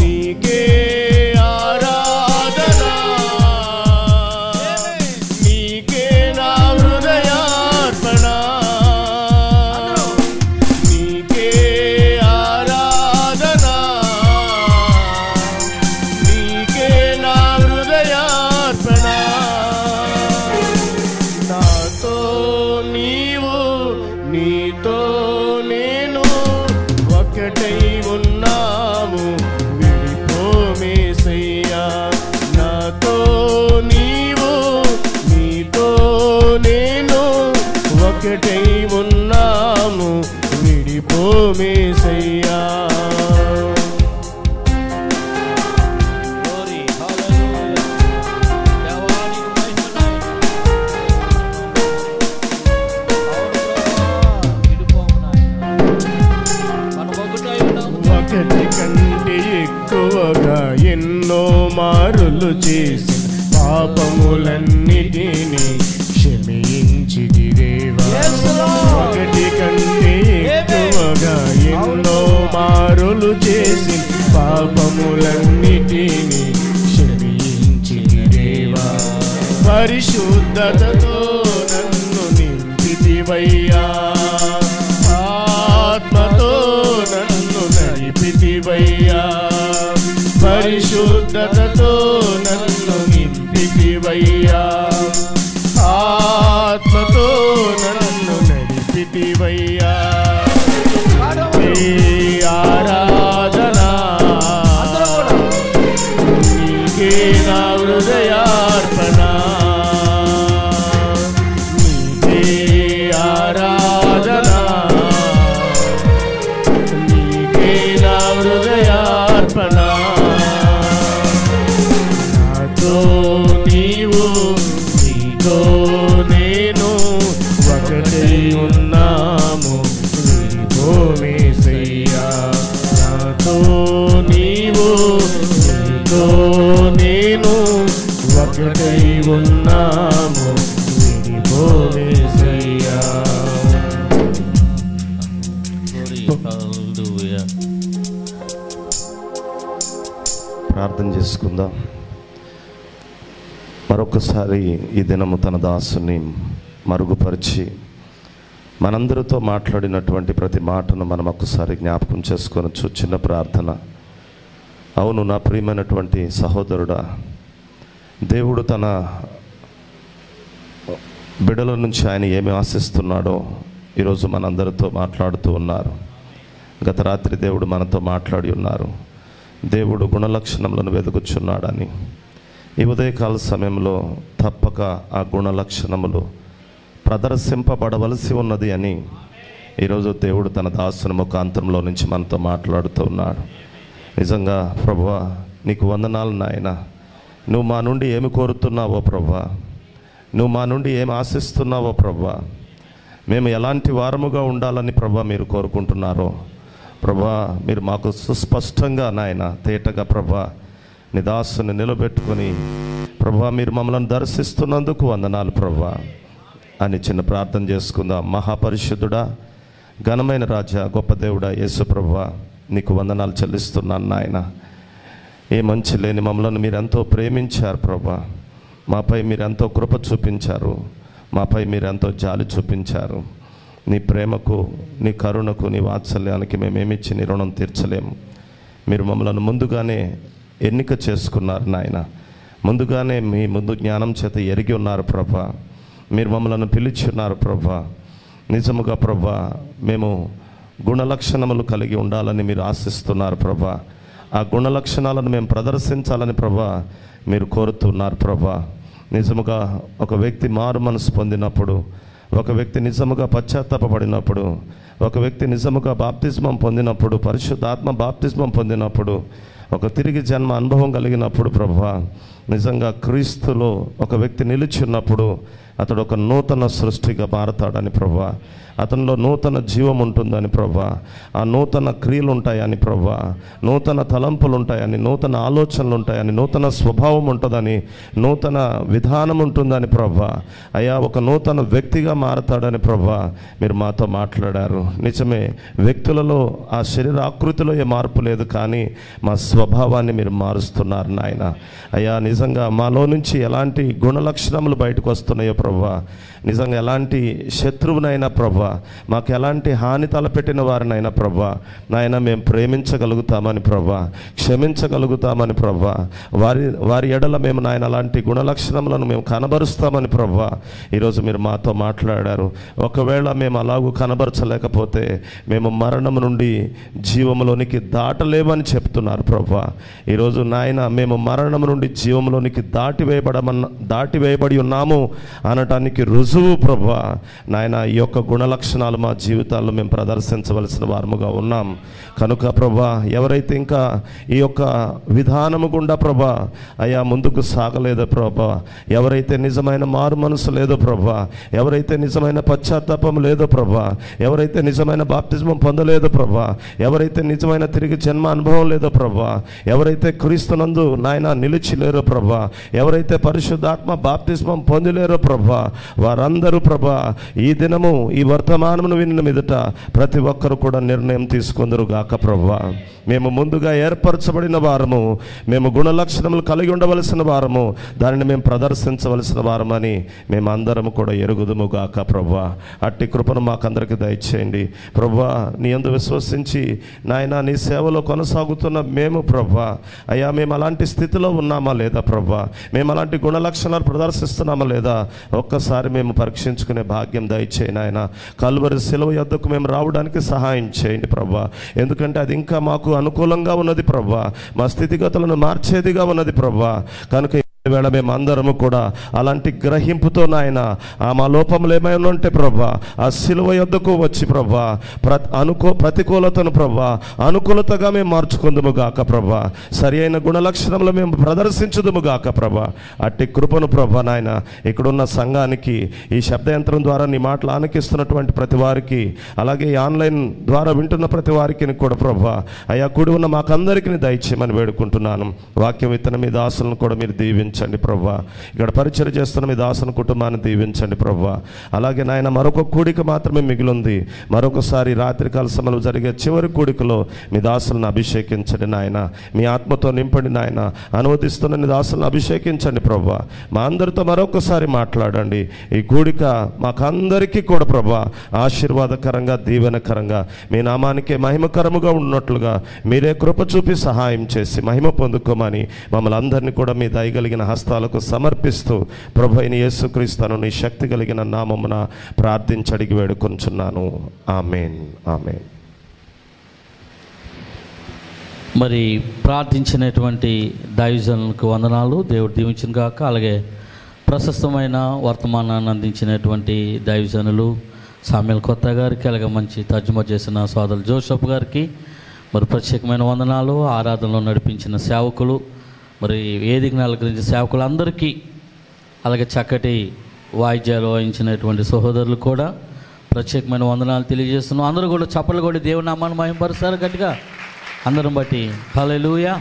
నీకే ఆరాధన, నీకే నా హృదయార్పణ. నీకే ఆరాధన, నీకే నా హృదయార్పణ. నాతో నీవు నీతో నేను ఒకటై ఉన్నాము, విడిపోమేసయ్యా. నాతో నీవు నీతో నేను ఒకటై ఉన్నాము, విడిపోమేసయ్యా. ఒకటి కంటే ఎక్కువగా ఎన్నో మారులు చేసి పాపములన్నిటినీ క్షమించితి దేవా. ఒకటి కంటే ఎక్కువగా ఎన్నో మారులు చేసి పాపములన్నిటినీ క్షమించితి దేవా. పరిశుద్ధతతో నన్ను నింపితివయ్యా, ఆత్మతో నన్ను నడిపితివయ్యా. పరిశుద్ధతతో నన్ను నింపితివయ్యా, ఆత్మతో నన్ను నడిపితివయ్యా. నాతో నీవు నీతో నేను ఒకటై ఉన్నాము విడిపోలేసయ్యా.
ప్రార్థన చేసుకుందాం. మరొకసారి ఈ దినము తన దాసుని మరుగుపరిచి మనందరితో మాట్లాడినటువంటి ప్రతి మాటను మనం ఒక్కసారి జ్ఞాపకం చేసుకొనొచ్చు. చిన్న ప్రార్థన. అవును నా ప్రియమైనటువంటి సహోదరుడా, దేవుడు తన బిడ్డల నుంచి ఆయన ఏమి ఆశిస్తున్నాడో ఈరోజు మనందరితో మాట్లాడుతూ ఉన్నారు. గత రాత్రి దేవుడు మనతో మాట్లాడి ఉన్నారు. దేవుడు గుణలక్షణములను వెతుకుచున్నాడని. ఈ ఉదయకాల సమయంలో తప్పక ఆ గుణలక్షణములు ప్రదర్శింపబడవలసి ఉన్నది అని ఈరోజు దేవుడు తన దాసుని ముఖాంతరంలో నుంచి మనతో మాట్లాడుతూ ఉన్నాడు. నిజంగా ప్రభువా నీకు వందనాలు నాయన. నువ్వు మా నుండి ఏమి కోరుతున్నావో ప్రభువా, నువ్వు మా నుండి ఏమి ఆశిస్తున్నావో ప్రభువా, మేము ఎలాంటి వారముగా ఉండాలని ప్రభువా మీరు కోరుకుంటున్నారో ప్రభువా మీరు మాకు సుస్పష్టంగా నాయన తేటగా ప్రభువా నీ దాసుని నిలబెట్టుకొని ప్రభువా మీరు మమ్మల్ని దర్శిస్తున్నందుకు వందనాలు ప్రభువా అని చిన్న ప్రార్థన చేసుకుందాం. మహాపరిశుద్ధుడా, ఘనమైన రాజా, గొప్ప దేవుడా యేసు ప్రభువా నీకు వందనాలు చెల్లిస్తున్నాను నాయన. ఏ మంచి లేని మమ్మల్ని మీరు ఎంతో ప్రేమించారు ప్రభువా. మాపై మీరు ఎంతో కృప చూపించారు, మాపై మీరు ఎంతో జాలి చూపించారు. నీ ప్రేమకు, నీ కరుణకు, నీ వాత్సల్యానికి మేమేమిచ్చి నీ రుణం తీర్చలేము. మీరు మమ్మల్ని ముందుగానే ఎన్నిక చేసుకున్నారు నాయన. ముందుగానే మీ ముందు జ్ఞానం చేత ఎరిగి ఉన్నారు ప్రభా. మీరు మమ్మల్ని పిలిచి ఉన్నారు ప్రభా. నిజముగా ప్రభా మేము గుణలక్షణములు కలిగి ఉండాలని మీరు ఆశిస్తున్నారు ప్రభా. ఆ గుణలక్షణాలను మేము ప్రదర్శించాలని ప్రభా మీరు కోరుతున్నారు ప్రభా. నిజముగా ఒక వ్యక్తి మారు మనసు పొందినప్పుడు, ఒక వ్యక్తి నిజముగా పశ్చాత్తాపడినప్పుడు, ఒక వ్యక్తి నిజముగా బాప్తిస్మం పొందినప్పుడు, పరిశుద్ధాత్మ బాప్తిస్మం పొందినప్పుడు, ఒక తిరిగి జన్మ అనుభవం కలిగినప్పుడు ప్రభువా నిజంగా క్రీస్తులో ఒక వ్యక్తి నిలిచి ఉన్నప్పుడు అతడు ఒక నూతన సృష్టిగా మారతాడని ప్రభువా. అతనిలో నూతన జీవం ఉంటుందని ప్రభువా. ఆ నూతన క్రియలు ఉంటాయని ప్రభువా, నూతన తలంపులు ఉంటాయని, నూతన ఆలోచనలు ఉంటాయని, నూతన స్వభావం ఉంటుందని, నూతన విధానం ఉంటుందని ప్రభువా. అయ్యా ఒక నూతన వ్యక్తిగా మారతాడని ప్రభువా మీరు మాతో మాట్లాడారు. నిజమే, వ్యక్తులలో ఆ శరీర ఆకృతిలో ఏ మార్పు లేదు, కానీ మా స్వభావాన్ని మీరు మారుస్తున్నారు నాయన. అయ్యా నిజంగా మాలో నుంచి ఎలాంటి గుణలక్షణములు బయటకు వస్తున్నాయో ప్రభువా, నిజంగా ఎలాంటి శత్రువునైనా ప్రభువా, మాకు ఎలాంటి హాని తలపెట్టిన వారినైనా ప్రభువా నాయన మేము ప్రేమించగలుగుతామని ప్రభువా, క్షమించగలుగుతామని ప్రభువా, వారి ఎడల మేము నాయన అలాంటి గుణలక్షణములను మేము కనబరుస్తామని ప్రభువా ఈరోజు మీరు మాతో మాట్లాడారు. ఒకవేళ మేము అలాగూ కనబరచలేకపోతే మేము మరణం నుండి జీవములోనికి దాటలేమని చెప్తున్నారు ప్రభువా. ఈరోజు నాయన మేము మరణం నుండి జీవంలోనికి దాటివేయబడి ఉన్నాము అనటానికి రుజువు ప్రభువా నాయన. ఈ యొక్క గుణలక్షణాలు మా జీవితాల్లో మేము ప్రదర్శించవలసిన వారముగా ఉన్నాం కనుక ప్రభువా, ఎవరైతే ఇంకా ఈ యొక్క విధానము గుండా ప్రభువా అయ్యా ముందుకు సాగలేదో ప్రభువా, ఎవరైతే నిజమైన మారు మనసు లేదో ప్రభువా, ఎవరైతే నిజమైన పశ్చాత్తాపం లేదో ప్రభువా, ఎవరైతే నిజమైన బాప్తిజం పొందలేదో ప్రభువా, ఎవరైతే నిజమైన తిరిగి జన్మ అనుభవం లేదో ప్రభువా, ఎవరైతే క్రీస్తునందు నాయన నిలిచి లేరో ప్రభువా, ఎవరైతే పరిశుద్ధాత్మ బాప్తిస్మం పొందలేరో ప్రభువా, వారందరూ ప్రభువా ఈ దినము ఈ వర్తమానమును విన్న మీదట ప్రతి ఒక్కరు కూడా నిర్ణయం తీసుకుందరు గాక ప్రభువా. మేము ముందుగా ఏర్పరచబడిన వారము, మేము గుణలక్షణములు కలిగి ఉండవలసిన వారము, దానిని మేము ప్రదర్శించవలసిన వారమని మేమందరము కూడా ఎరుగుదుము గాక ప్రభువా. అట్టి కృపను మాకందరికి దయచేయండి ప్రభువా. నీ యందు విశ్వసించి నాయన నీ సేవలో కొనసాగుతున్న మేము ప్రభువా అయ్యా మేము అలాంటి స్థితిలో ఉన్నామా లేదా ప్రభువా, మేము అలాంటి గుణలక్షణాలు ప్రదర్శిస్తున్నామా లేదా ఒక్కసారి మేము పరీక్షించుకునే భాగ్యం దయచేయండి ఆయన. కల్వరి శిలువ యొద్దకు మేము రావడానికి సహాయం చేయండి ప్రభువా, ఎందుకంటే అది ఇంకా మాకు అనుకూలంగా ఉన్నది ప్రభువా, మా స్థితిగతులను మార్చేదిగా ఉన్నది ప్రభువా. కనుక వేళ మేము అందరము కూడా అలాంటి గ్రహింపుతో నాయన మా లోపములు ఏమైనా ఉంటే ప్రభా ఆ సిలువ యొద్దకు వచ్చి ప్రభా ప్రతికూలతను ప్రభా అనుకూలతగా మేము మార్చుకుందుము గాక ప్రభా, సరి అయిన గుణలక్షణంలో మేము ప్రదర్శించుదుము గాక ప్రభా. అట్టి కృపను ప్రభా నాయన ఇక్కడున్న సంఘానికి, ఈ శబ్దయంత్రం ద్వారా నీ మాటలు ఆనకిస్తున్నటువంటి ప్రతి వారికి, అలాగే ఈ ఆన్లైన్ ద్వారా వింటున్న ప్రతి వారికి కూడా ప్రభా అయ్యా కూడి ఉన్న మాకందరికీ దయచేయమని వేడుకుంటున్నాను. వాక్యం విత్తన మీ దాసులను కూడా మీరు దీవించండి ప్రభా. ఇక్కడ పరిచయం చేస్తున్న మీ దాసుని కుటుంబాన్ని దీవించండి ప్రభా. అలాగే నాయన మరొక కూడిక మాత్రమే మిగిలింది. మరొకసారి రాత్రికాల సమయంలో జరిగే చివరి కూడికలో మీ దాసులను అభిషేకించండి నాయన. మీ ఆత్మతో నింపండి నాయన. అనువదిస్తున్న మీ దాసులను అభిషేకించండి ప్రభా. మా అందరితో మరొకసారి మాట్లాడండి. ఈ కూడిక మాకందరికీ కూడా ప్రభా ఆశీర్వాదకరంగా, దీవెనకరంగా, మీ నామానికే మహిమకరముగా ఉన్నట్లుగా మీరే కృప చూపి సహాయం చేసి మహిమ పొందుకోమని మమ్మల్ని అందరినీ కూడా మీ దయగలిగిన హస్తాలకు సమర్పిస్తూ ప్రభు అయిన యేసుక్రీస్తును నీ శక్తి కలిగిన నామమున ప్రార్థించి అడిగి వేడుకొంచున్నాను. ఆమేన్, ఆమేన్.
మరి ప్రార్థించినటువంటి దైవజనులకు వందనాలు, దేవుడు దీవించిన గాక. అలాగే ప్రశస్తమైన వర్తమానాన్ని అందించినటువంటి దైవజనులు సామ్యుల్ కొత్త గారికి, అలాగే మంచి తర్జుమా చేసిన సోదరులు జోసఫ్ గారికి మరి ప్రత్యేకమైన వందనాలు. ఆరాధనలో నడిపించిన సేవకులు, మరి వేదికను అలంకరించిన సేవకులందరికీ, అలాగే చక్కటి వాయిద్యాలు వాయించినటువంటి సహోదరులు కూడా ప్రత్యేకమైన వందనాలు తెలియజేస్తున్నాం. అందరూ కూడా చప్పట్లు కూడా దేవుని నామాన్ని మహిమపరుస్తారు గట్టిగా అందరం బట్టి హల్లెలూయా.